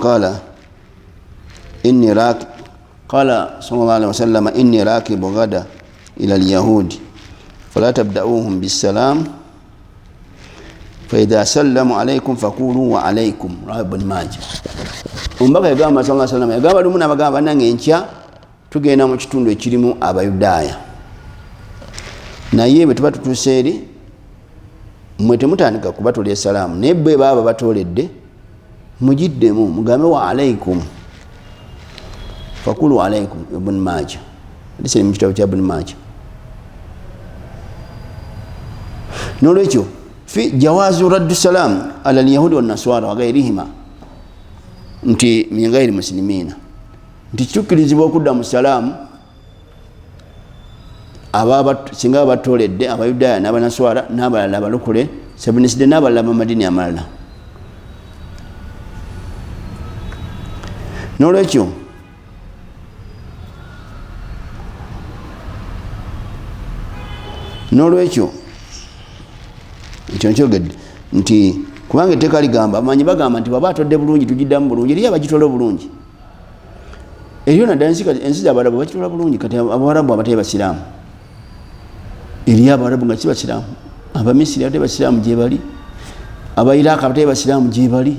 قال صلى الله عليه وسلم إني راكب غدا إلى اليهود فلا تبدأوهم بالسلام فإذا سلموا عليكم فقولوا وعليكم رواه ابن ماجه Ombaka yagamba sallallahu alaihi wasallam yagamba lumu nabagamba nange nkya tugenda mu kitundu ekirimu abayudaaya naye bwe tuba tutuuse eri mmwe temutandika kubatolera salaamu naye bwe baba batoledde mugiddemu mugambe wa alaikum fakulu alaikum ibn Majah hadisi mu kitabu kya ibn Majah nolwekyo fi jawazu raddu salam ala alyahudi wan naswara wa ghayrihima nti min ghayri muslimina nti kitukirizibwa okudda mu salaamu singa batoledde abayudaaya n'abanaswara n'abalala abalokole sabiniside n'abalala bamadini amalala nolwekyo ekyo nkyogedde nti kubanga etteeka ligamba amanyi bagamba nti baba atodde bulungi tugiddamu bulungi eriyo abagitola bulungi eriyo naddala ensi z'abarabu bagitola bulungi kati abarabu abatali basiraamu eriyo abarabu nga kibasiraamu abamisiri abatali basiraamu gye bali abairaka abatali basiraamu gye bali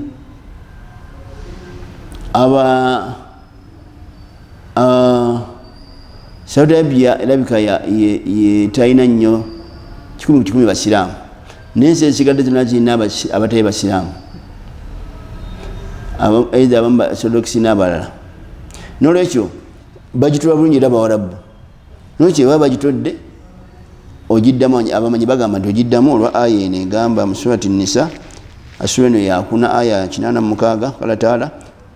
Saudi Arabia erabika talina nnyo 10 basiraamu nensi ezigadde zonna zirina abatali basiraamu either abamu basodoksi n'abalala nolwekyo bagitola bulungi era abawarabu nolwekyo baba bagitodde ogiddamu abamanyi bagamba nti ogiddamu olwa aya eno egamba mu surati Nisa asura eno yakuna aya 86 qala taala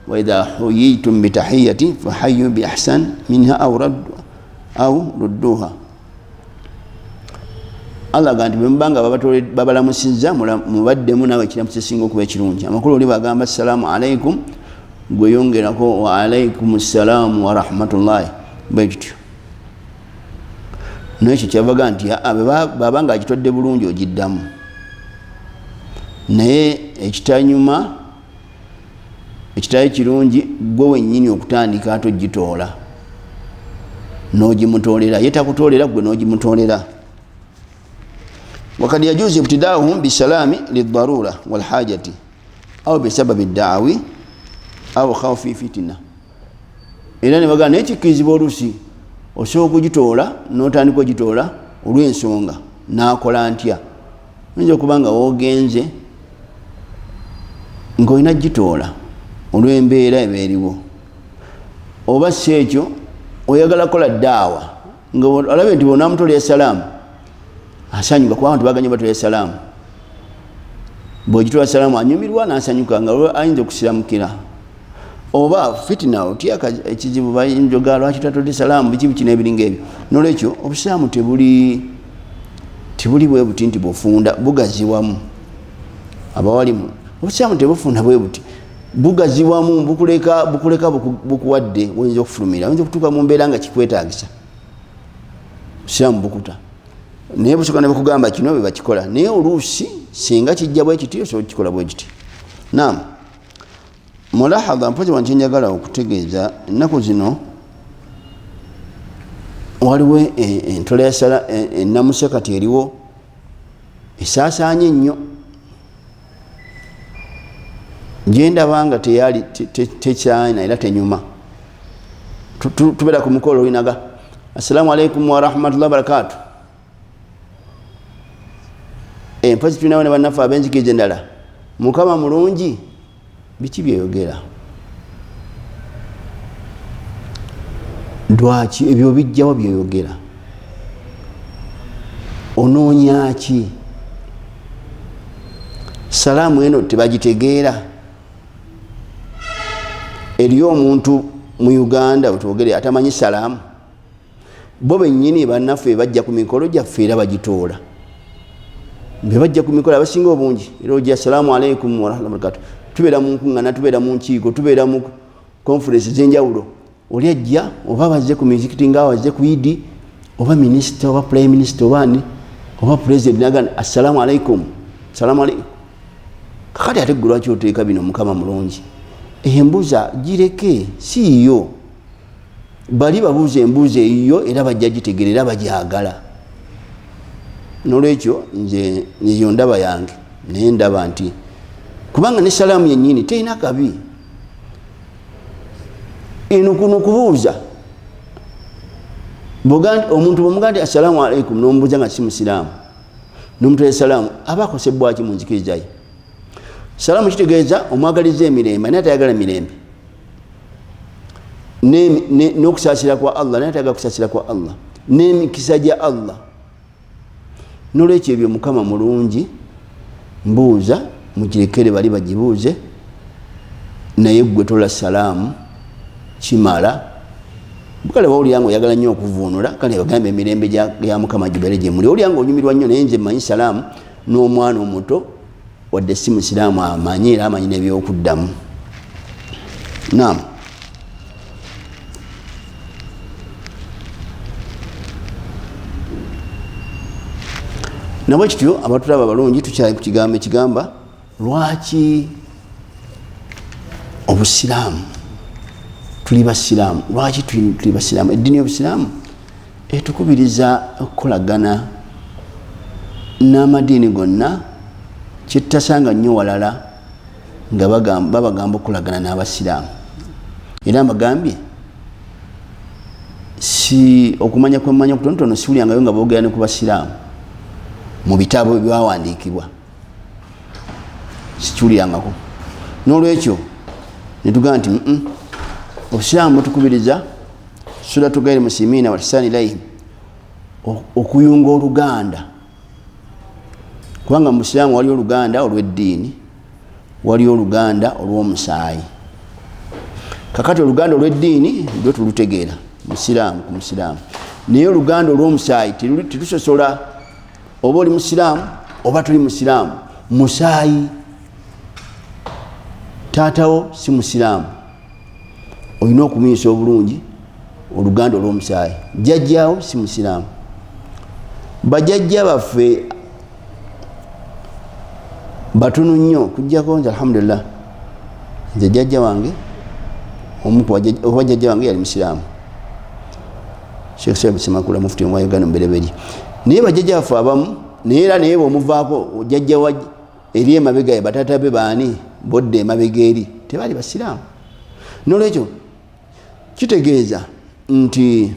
wa idha huyitum bitahiyati fahayyu bi ahsan minha aw rudduha Allah ganti bembanga babalamusizza mubaddemu nawe kiramu kisinga okuba ekirungi amakulu oli bagamba assalamu alaikum gwe yongerako wa alaikum assalamu wa rahmatullahi bwekityo nekyo kyabaga nti babanga agitodde bulungi ogiddamu naye ekitali kirungi gwe wennyini okutandika ate ogitoola n'ogimutolera ye takutolera gwe n'ogimutolera وقد يجوز ابتداؤهم بالسلام للضرورة والحاجة أو بسبب الدعوي أو خوف فتنة إذا نبغى نتكيزب olusi osobola okugitoola n'otandika ogitoola olw'ensonga n'akola ntya oyinza okuba nga woogenze ng'olina gitoola olw'embeera ebeeriwo oba si ekyo oyagala kola ddaawa nga olabe nti bonaamutolera salaamu asanyuka kubanga tubaganye batolera salaamu bw'ogitoola salaamu anyumirwa n'asanyuka nga ayinza okusiramukira oba fitina otya ekizibu bayinjoga lwaki tatodde salaamu biki biki n'ebiringa ebyo nolwekyo obusiraamu tebuli bwe buti nti bufunda bugaziwamu abawalimu obusiraamu tebufunda bwe buti bugaziwamu bukuleka bukuwadde oyinza okufulumira oyinza okutuuka mu mbeera nga kikwetaagisa obusiraamu bukuta naye busooka ne bakugamba kino bwe bakikola naye oluusi singa kijja bwe kiti osobola okukikola bwe kiti naam mulahadha mpozi wanti njagala okutegeeza ennaku zino waliwo entola yasala enamuse kati eriwo esaasaanye nnyo gyendabanga teyali tekyina era tenyuma tubeera ku mukolo olinaga assalamu alaikum warahmatullahi wabarakatu empozi tulinawo ne bannaffe ab'enzikiriza endala mukama mulungi biki byeyogera lwaki ebyo bijjawo byeyogera onoonyaki salaamu eno tebagitegeera eriyo omuntu mu Uganda wetwogere atamanyi salaamu bo bennyini bannaffe bajja ku mikolo gyaffe era bagitoola bebajja ku mikolo abasinga obungi era ojja assalamu alaikum warahmatullahi wabarakatuh tubeera mu nkuŋŋaana tubeera mu nkiiko tubeera mu conference ez'enjawulo oli ajja oba bazze ku mizikiti nga wazze ku idi oba minisita oba prime minister obaani oba president nagana assalamu alaikum salamu alaikum kakati ate gwe lwaki oteeka bino mukama mulungi embuuza gireke siiyo bali babuuza embuuza eyiyo era bajja gitegeera era bagyagala nolwekyo nze eyo ndaba yange naye ndaba nti kubanga ne salaamu yennyini terina kabi eno kuno kubuuza omuntu bwemuga nti assalamu alaikum nomubuuza nga si musiraamu nomutera salaamu aba akosebwaki mu nzikiriza ye salaamu kitegeeza omwagaliza emirembe naye atayagala mirembe n'okusaasira kwa Allah naye atayagala kusaasira kwa Allah n'emikisa gya Allah nolwekyo ebyo mukama mulungi mbuuza mugirekere bali bagibuuze naye gwe tola salaamu kimala kale bawulira nga oyagala nnyo okuvuunula kale bagambe emirembe ya mukama gibeere gye muli owulira nga onyumirwa nnyo naye nze mmanyi salaamu n'omwana omuto wadde si musiraamu amanyi era amanyi n'ebyokuddamu naam nabwe kityo abatulaba abalungi tukyali ku kigambo ekigamba lwaki obusiraamu tuli basiraamu lwaki tuli basiraamu eddiini y'obusiraamu etukubiriza okukolagana n'amadiini gonna kyetutasanga nnyo walala nga babagamba okukolagana n'abasiraamu era mbagambye si okumanya kwemanya okutonotono siwulyangayo nga boogera ne ku basiraamu mu bitabo ebyawandiikibwa sikiwulyangako n'olwekyo netugamba nti obusiraamu butukubiriza suratu gairi muslimina walisani ilaihim okuyunga oluganda kubanga mu busiraamu waliyo oluganda olw'eddiini waliyo oluganda olw'omusaayi kakati oluganda olw'eddiini lwe tulutegeera musiraamu ku musiraamu naye oluganda olw'omusaayi tetusosola oba oli musiraamu oba tuli musiraamu musaayi taatawo si musiraamu olina okumuyisa obulungi oluganda olw'omusaayi jjajjaawo si musiraamu bajjajja baffe batono nnyo kujjako nze alhamdulillah nze jjajja wange oba jjajja wange yali musiraamu Sheikh Said Semakula mufti wa Uganda Mbelebeli naye bajjajja baffe abamu naye era naye bwemuvaako jjajja wa eri emabega ye bataata be baani bodde emabega eri tebaali basiraamu nolwekyo kitegeeza nti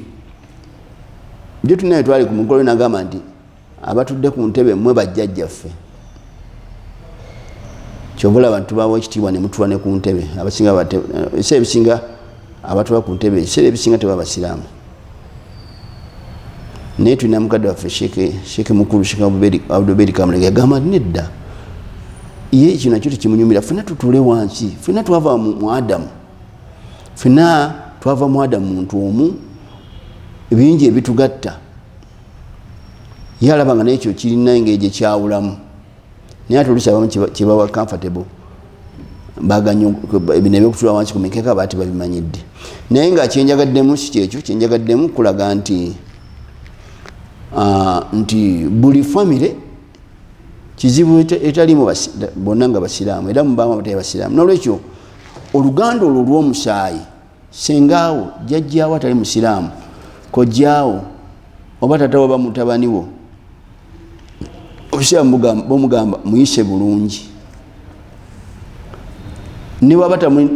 bye tunaye twali ku mukolo nagamba nti abatudde ku ntebe mmwe bajjajjaffe kyova olaba ntubawo ekitiibwa ne mutuwa ne ku ntebe abasinga ebiseera ebisinga abatuba ku ntebe ebiseera ebisinga tebaba basiraamu naye tulina mukadde waffe sheeke mukulu Sheikh Abdulberi Kamulege yagamba nti nedda ye ekyo nakyo tekimunyumira ffenna tutuule wansi ffenna twava mu Adamu ffenna twava mu Adamu muntu omu ebingi ebitugatta ye alaba nga nekyo kirina engeri gye kyawulamu naye ate oluusi abamu kyebawa comfortable baganya bino ebyokutula wansi ku mikeeka baati babimanyidde naye nga kyenjagaddemu si kyekyo kyenjagaddemu kulaga nti buli famire kizibu etalimu bonna nga basiraamu era mubamu abatali basiraamu nolwekyo oluganda olwo olw'omusaayi sengaawo jjajjaawo atali musiraamu kojjaawo oba tata oba mutabani wo obusiraamu bumugamba muyise bulungi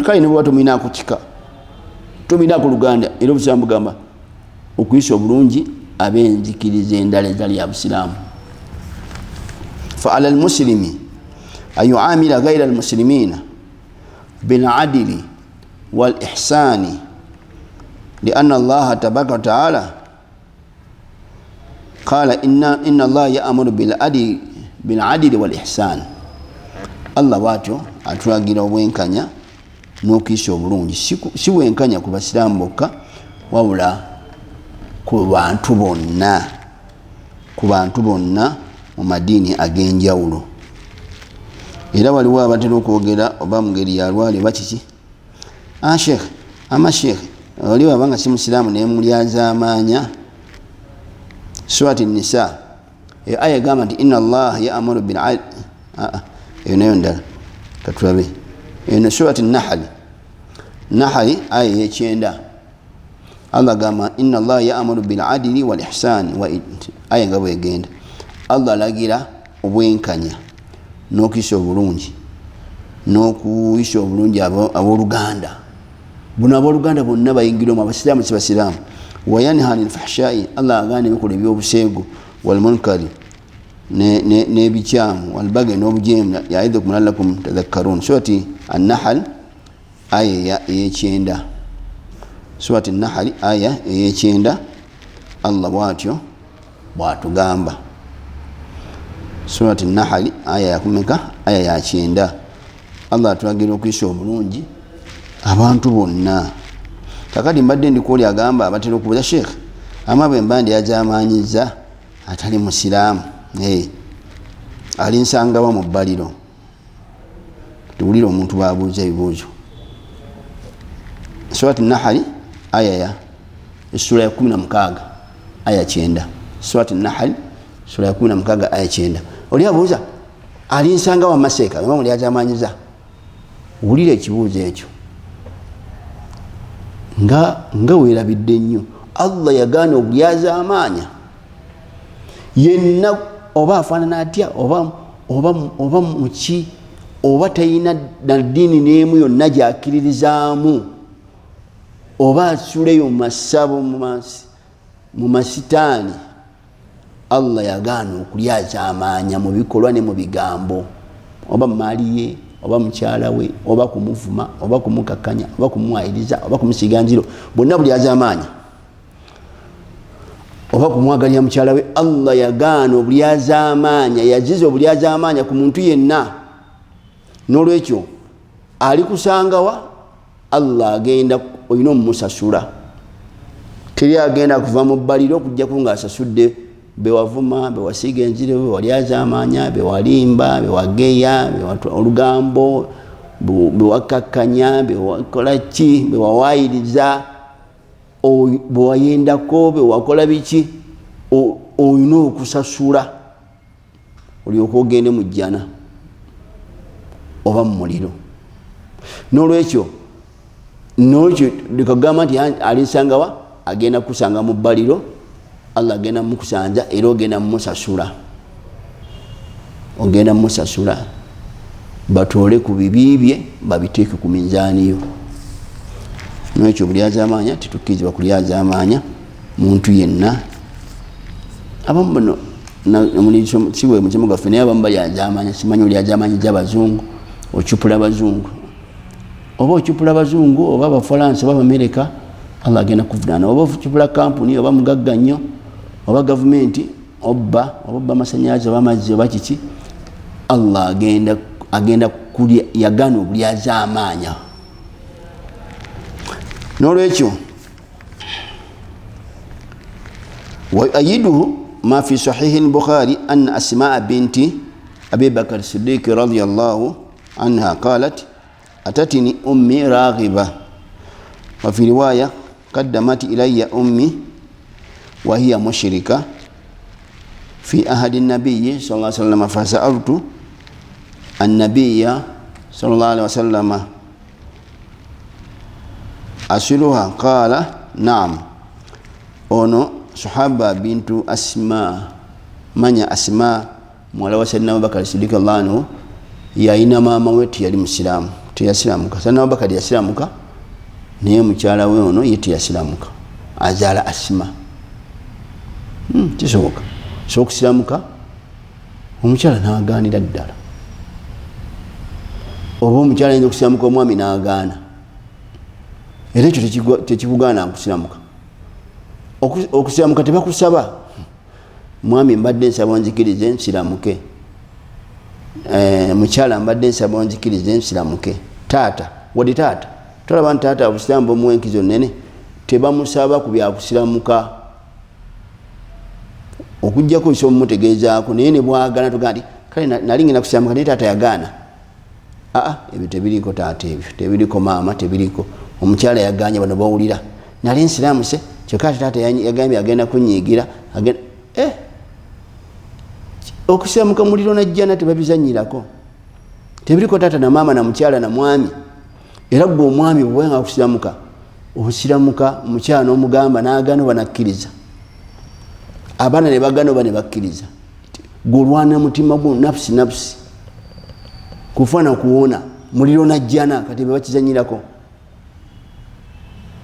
kale ne bwaba tomuyinaako kika tomuyinaako luganda era obusiraamu bugamba okuyisa obulungi ab'enzikiriza endala ezali ya busiraamu. fa ala almuslimi an yuamila gaira almuslimina biladili walihsani lianna allaha tabaraka wataala qala inna allaha yaamuru biladili walihsani. Allah bwatyo atulagira obwenkanya n'okuyisa obulungi, si bwenkanya ku basiraamu bokka wabula ku bantu bonna mu madiini ag'enjawulo. Era waliwo abatera okwogera oba mu ngeri yalwali bakiki sheekh amashekhe oli waba nga si musiraamu naye mulyazaamaanya. surati nisa aya egamba nti inna allaha yaamuru bil'adli eyo nayo ndala katulabe eno surati nahali aya ey'ekyenda Allah gamba inna allaha yaamuru biladili walihsani aya nga bwegenda Allah alagira obwenkanya n'okuyisa obulungi n'okuyisa obulungi abooluganda. Buno abooluganda bonna bayingiremu, abasiraamu si basiraamu. wayanha anil fahshai, Allah agana ebikola ebyobuseego walmunkari n'ebikyamu walbagi n'obujeemu yaidhukum la'allakum tadhakkarun. surati an-nahl aya ey'ekyenda. surati an-nahl aya ey'ekyenda Allah bwatyo bwatugamba. surati an-nahl aya yakumeka aya ya kyenda Allah atulagira okuyisa obulungi abantu bonna. Kakati mbadde ndikooli agamba abatera okubuuza sheekh ama bwe mba ndyazaamaanyiza atali musiraamu alinsangawa mu bbaliro. Tuwulire omuntu bwabuuza ebibuuzo. surati an-nahl aya ya sura ya 16 aya 9. surati an-nahl sura ya 16 aya 9. oli abuuza alinsangawa maseeka oba mulyazaamaanyiza. Wulire ekibuuzo ekyo nga weerabidde nnyo. Allah yagaana obulyazaamaanya yenna oba afaanana atya oba muki oba talina ddiini n'emu yonna gyakiririzaamu oba asuleyo mu masabo mu masitaani. Allah yagaana okulyazaamaanya mu bikolwa ne mu bigambo, oba mu maali ye oba mukyala we oba kumuvuma oba kumukakanya oba kumuwayiriza oba kumusiiga nziro, bonna bulyazaamaanya oba kumwagalira mukyala we. Allah yagaana obulyazaamaanya, yaziza obulyazaamaanya ku muntu yenna. N'olwekyo ali kusangawa Allah agenda olina omumusasula. Teri agenda kuva mu bbaliro okujjaku ng'asasudde bewavuma bewasiiga enziro bewalyazaamaanya bewalimba bewageya olugambo bewakakkanya bewakola ki bewawayiriza bewayendako bewakola biki. Olina okusasula olyoka ogende mu jjana oba mu muliro. N'olwekyo likagamba nti alinsangawa agenda kusanga mu bbaliro, Allah agenda mukusanja era ogenda mumusasula. Ogenda mumusasula batoole ku bibi bye babiteeke ku minzaani yo. N'ekyo bulyazaamaanya tetukkirizibwa kulyazaamaanya muntu yenna. Abamu bano siwe mu kimu gaffe naye abamu balyazaamaanya. Simanyi olyazaamaanyiza abazungu, ocupula abazungu oba ocupula abazungu oba abafalansa oba abamerika, Allah agenda kuvunaana. Oba ocupula kampuni oba mugagga nnyo oba gavumenti oba amasanyalaze oba amazzi oba kiki, Allah agenda yagaana obulyazaamaanya. N'olwekyo ويؤيده ما في صحيح البخاري أن أسماء بنت أبي بكر الصديق رضي الله عنها قالت أتتني أمي راغبة، وفي رواية قدمت إلي أمي وهي مشركة في أحد النبي صلى الله عليه وسلم، فسألت النبي صلى الله عليه وسلم أسألها قال نعم. Ono sahaba bintu Asma, manya Asma mwala wa Sayyidina Abubakar Siddiq Allah anhu, yalina maama we teyali musiraamu, teyasiramuka. Sayyidina Abubakar yasiramuka naye mukyala we ono ye teyasiramuka, azaala Asma. Kisoboka so okusiramuka omukyala n'agaanira ddala, oba omukyala ayinza okusiramuka omwami n'agaana, era ekyo tekikugaana kusiramuka. Okusiramuka tebakusaba, mwami mbadde nsaba onzikirize nsiramuke, mukyala mbadde nsaba onzikirize nsiramuke. Taata wadi taata tolaba nti taata obusiraamu bwomuwa enkizo nnene, tebamusaba ku byakusiramuka okujjako biso omumutegeezaako, naye ne bwagaana tugaa nti kale nali ngenda kusiramuka naye taata yagaana. Ebyo tebiriiko taata, ebyo tebiriiko maama, tebiriiko. Omukyala yaganye bano bawulira nali nsiraamuse kyokka ate taata yagambye agenda kunyiigira, okusiramuka muliro najjana tebabizanyirako, tebiriko taata na maama na mukyala na mwami. Era gwe omwami bwenga okusiramuka, obusiramuka mukyala n'omugamba n'agaana oba nakkiriza, abaana ne bagaana oba ne bakkiriza, gwe olwana mutima gwo nafsi nafsi kufa na kuwona, muliro najjana kati bebakizanyirako.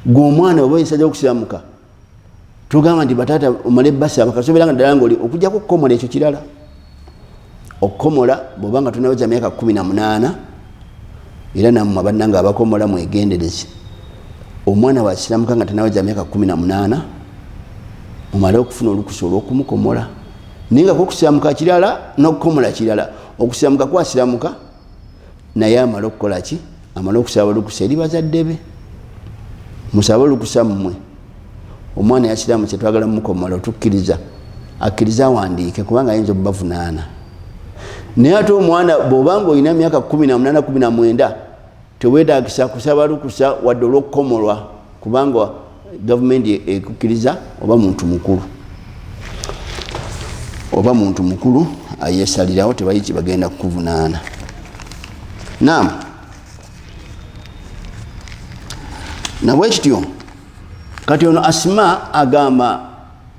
Gwe omwana oba ensajja okusiramuka tugamba nti bataata omale basa bakasoberanga ddala ng'oli okujjako okukomola ekyo kirala. Okukomola bw'oba nga tunaweza myaka 18, era nammwe abannanga abakomola mwegendereze. Omwana wasiramuka nga tanaweza myaka 18 omale okufuna olukusa olw'okumukomola. Naye nga okusiramuka kirala n'okukomola kirala. Okusiramuka kwasiramuka naye amale okukola ki? Amale okusaba olukusa eri bazadde be. Musaba olukusa mmwe. Omwana yasiramu kyetwagala mumukomola otukkiriza, akkiriza awandiike kubanga ayinza okubavunaana. Naye ate omwana bw'obanga olina myaka 18 19 teweetaagisa kusaba lukusa wadde olw'okukomolwa kubanga gavumenti ekukkiriza oba muntu mukulu, oba muntu mukulu ayesalirawo tebayiti bagenda kukuvunaana. Naam, nabwe kityo kati ono Asma agamba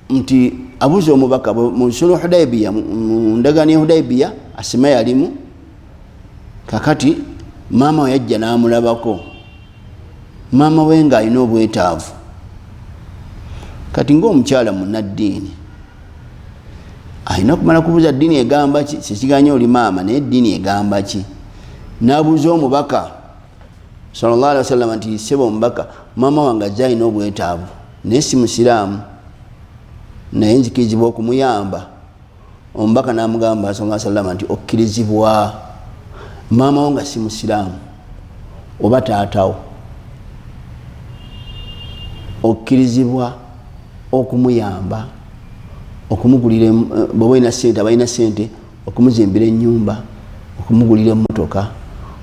nti abuze omubaka mu nsolo Hudaybiya, mu ndagaano ya Hudaybiya Asma yalimu. Kakati maama we yajja n'amulabako, maama we ng'alina obwetaavu. Kati ng'omukyala munnaddiini alina kumala kubuuza ddiini egamba ki, sikiganye oli maama naye eddiini egamba ki. N'abuuza omubaka sallallahu alaihi wasallam nti sebo omubaka, maama wange ajja alina obwetaavu naye si musiraamu naye nzikirizibwa okumuyamba. Omubaka n'amugamba sallallahu alaihi wasallam nti okkirizibwa maama wo nga si musiraamu oba taatawo, okkirizibwa okumuyamba, okumugulira bw'oba olina ssente, abalina ssente okumuzimbira ennyumba, okumugulira emmotoka,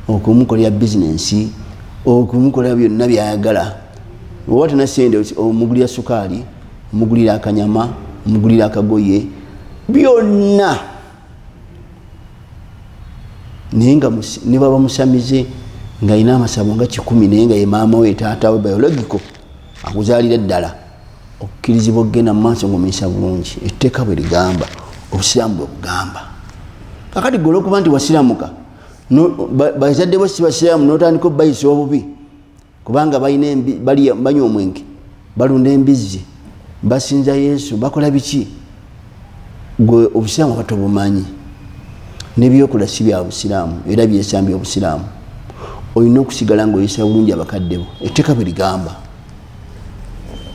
okumukolera bizinensi, okumukolera byonna byayagala. Bw'oba tolina ssente omugulira sukaali, omugulira akanyama, omugulira akagoye, byonna. Naye nga ne baba musamize ng'alina amasabo nga 10 naye nga ye maama we taatawe biological akuzaalira ddala, okkirizibwa okgenda mu maaso ng'omuyisa bulungi. Etteeka bwe ligamba, obusiraamu bwe bugamba. Kakati gwe olw'okuba nti wasiramuka bazadde bo si basiraamu n'otandika obayisa obubi kubanga banywa omwenge, balunda embizzi, basinza Yesu, bakola biki, gwe obusiraamu oba tobumanyi. N'ebyokola si bya busiraamu era byesambya obusiraamu. Olina okusigala ng'oyisa bulungi abakadde bo. Etteeka bwe ligamba,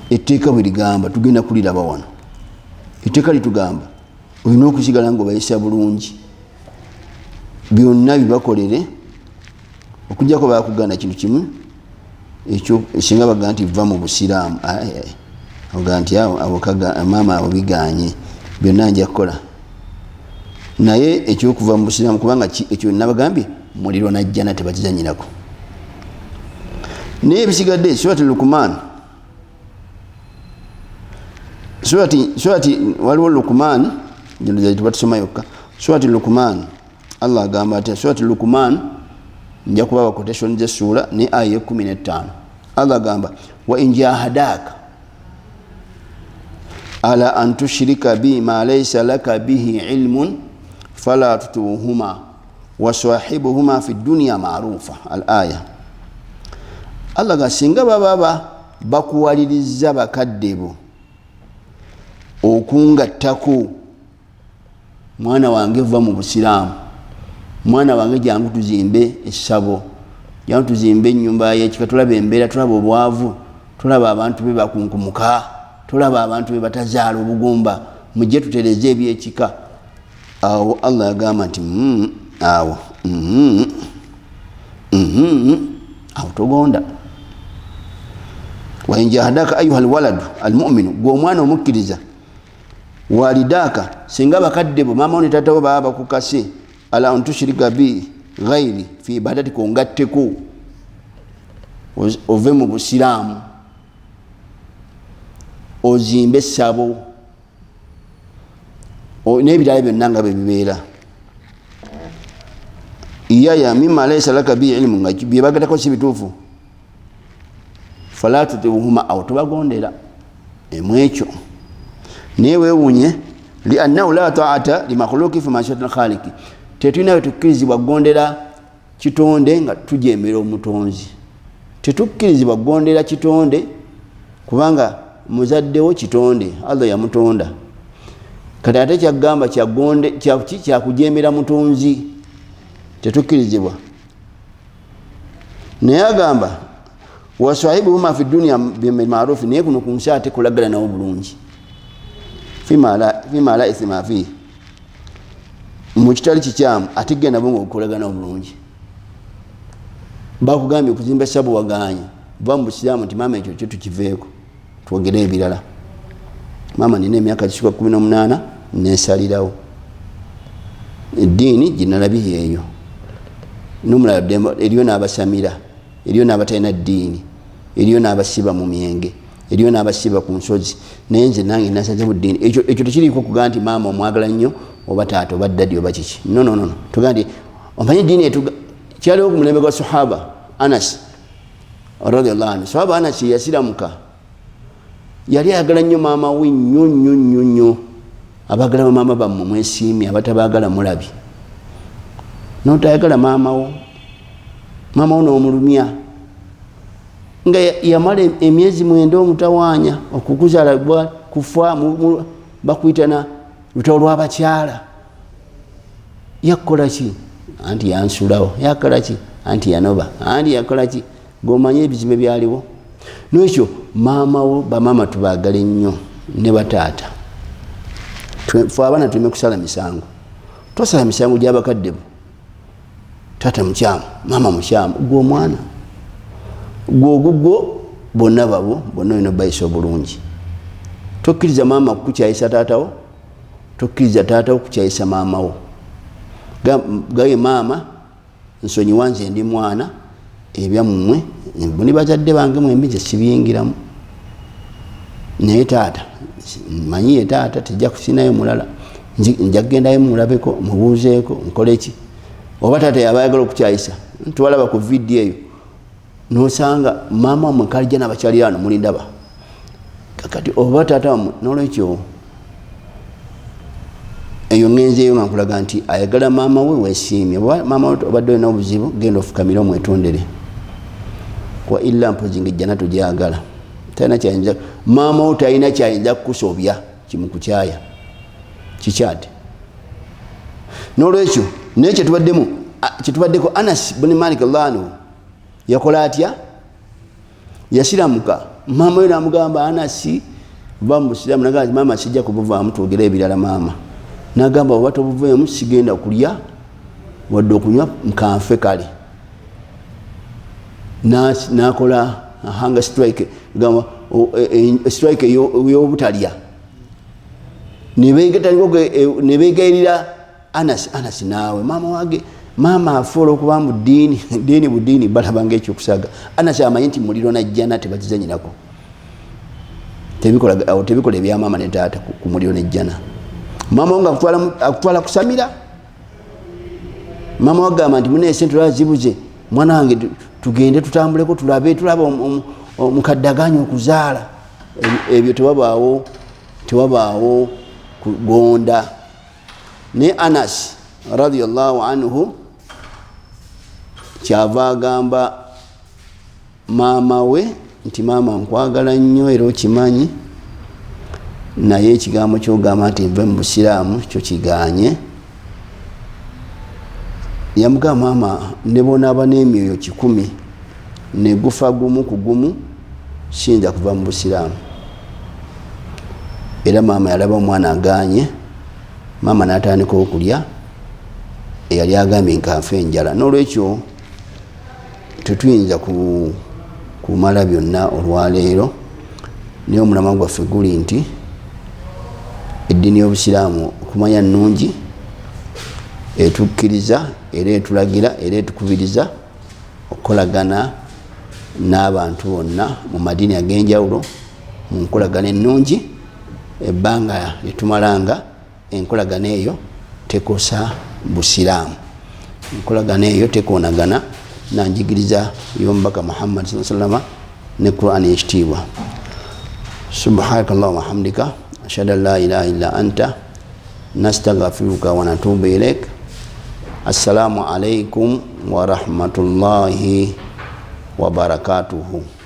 etteeka bwe ligamba, tugenda kuliraba wano. Etteeka litugamba olina okusigala ng'obayisa bulungi, byonna bibakolere okujjako bakugana kintu kimu ekyo ekinga bagaa nti va mu busiraamu. Ogaa nti awokaga maama abo biganye byonna nja kukola, naye ekyokuva mu busiraamu kubanga ekyo nabagambye muliro najjana tebakizanyirako. Naye ebisigadde surati Luqman, surati waliwo Luqman gino tubatusoma yokka. Surati Luqman Allah agamba ati surati Luqman nja kubawa quotation z'essula ne aya 15. Allah agamba wa in jahadaka ala an tushrika bi ma laysa laka bihi ilmun fala tuti'huma wa sahibuhuma fi dunya ma'rufa. Al aya. Allah ga singa baba bakuwaliriza bakadde bo okungattako, mwana wange va mu busiraamu, mwana wange jangu tuzimbe essabo, jangu tuzimbe ennyumba y'ekika, tulaba embeera, tulaba obwavu, tulaba abantu be bakunkumuka, tulaba abantu be batazaala obugumba, mujje tutereze ebyekika. Awo Allah yagamba nti awo awo togonda. wa in jahadaka ayuha alwaladu almu'minu, gwe omwana omukkiriza, walidaka singa bakadde bo mama ne tata bo baba bakukase, ala an tushrika bi ghairi fi ibadati, kongatteko ove mu busiraamu ozimbe essabo n'ebirala byonna nga bwe bibeera. iyaya mimma laysa laka bi ilmu, nga byebagatako si bituufu, fala tuti'huma, awo tobagondera emwekyo. naye weewunye liannahu la ta'ata limakhluqi fi ma'siyati al-khaliqi, tetulina wetukkirizibwa gondera kitonde nga tujemera omutonzi, tetukkirizibwa gondera kitonde kubanga muzaddewo kitonde, Allah yamutonda. kati ate kyagamba kyakujemera mutonzi, tetukkirizibwa. naye agamba wasahibuhuma fi dunya bilma'ruf, naye kuno ku nsi ate kulagala nawo bulungi, fima la ithma fi, mu kitali kikyamu ate genda bongo okulagana obulungi. bakugambye okuzimba essabo waganye, va mu busiraamu nti maama ekyo kyo tukiveeko twogere ebirala. maama nina emyaka gisuka 18 nesalirawo, eddiini ginalabihi eyo, nomulala eriyo n'abasamira, eriyo n'abatalina ddiini, eriyo n'abasiba mu myenge, eriyo n'abasiba ku nsozi, naye nze nange nasaze mu ddiini. ekyo tekiriiko kugaa nti maama omwagala nnyo oba taata oba ddadi oba kiki, no. tugaa nti omanyi eddiini kyaliwo ku mulembe gwa sahaba Anas radiyallahu anhu. sahaba Anas yasiramuka, yali ayagala nnyo maama we nnyo. abagala bamaama bammwe mwesiimye, abatabagala mulabi. notayagala maama wo n'omulumya, nga yamala emyezi 9 omutawaanya okukuzaala kufa bakuyitana lutalo lw'abakyala. yakola ki? anti yansulawo. yakola ki? anti yanoba. anti yakola ki? gomanye ebizibu byaliwo. n'ekyo maama wo bamaama tubagale nnyo ne bataata. fe abaana tuleme kusala misango. tosala misango gy'abakadde bo. taata mukyamu, maama mukyamu, gwe omwana gwo bonna babo, bonna olina bayisa obulungi. tokkiriza maama kukukyayisa taatawo, tokkiriza taatawo kukyayisa maamawo. gaye maama nsonyiwa nze ndi mwana, ebyammwe buni bazadde bange mwembi nze sibiyingiramu, naye taata manyiye taata tejja kusinayo mulala, nja kugendayo mulabeko mubuuzeeko nkoleki. oba taata yabayagala okukyayisa, ntwalaba ku vidiyo eyo nosanga maama wamwe kalijja n'abakyali ano mulindaba. kakati oba taata wamwe, n'olwekyo eyo ngenzeeyo nga nkulaga nti ayagala maama we weesiimye. maama we obadde olina obuzibu, genda ofukamire omwetondere. kwa illa mpozi ng'ejjana togyagala, talina kyayinza, maama we talina kyayinza kukusobya kimukukyaya kikyate. n'olwekyo naye kyetubaddeko Anas bin Malik radhiyallahu anhu yakola atya? yasiramuka. maama we namugamba Anas va mu busiraamu, nagamba maama sijja kubuvaamu, twogere ebirala maama. nagamba oba tobuveemu sigenda kulya wadde okunywa nkanfe kale. nakola hunger strike, gamba strike y'obutalya. nebegayirira Anas naawe maama wange, maama afuula okuba mu ddiini buddiini balabanga ekyokusaga. Anas amanyi nti muliro najjana tebakizanyirako, tebikola ebyamaama ne taata ku muliro nejjana. maama wange akutwala kusamira. maama wagamba nti muna esente tulazibuze, mwana wange tugende tutambuleko tulaba omukadde aganya okuzaala. ebyo tewabaawo, tewabaawo kugonda. Ne Anas radiyallahu anhu kyava agamba maama we nti maama nkwagala nnyo era okimanyi, naye ekigambo kyogamba nti nve mu busiraamu kyo kiganye. Yamugamba maama ne bonaaba n'emyoyo 100 ne gufa gumu ku gumu siyinza kuva mu busiraamu. Era maama yalaba omwana aganye, maama n'atandika okulya, eyali agambye nkanfe enjala. N'olwekyo tetuyinza kumala byonna olwaleero, naye omulamwa gwaffe guli nti eddiini y'obusiraamu okumanya nnungi, etukkiriza era etulagira era etukubiriza okukolagana n'abantu bonna mu madiini ag'enjawulo mu nkolagana ennungi. Ebbanga lyetumalanga enkolagana eyo tekosa busiraamu, enkolagana eyo tekonagana na njigiriza y'omubaka Muhammad sallallahu alaihi wasallam ne Qur'an ekitiibwa. Subhanakallahumma wa hamdika ashhadu an la ilaha illa anta nastaghfiruka wa natubu ilaik. Assalamu alaikum wa rahmatullahi wa barakatuhu.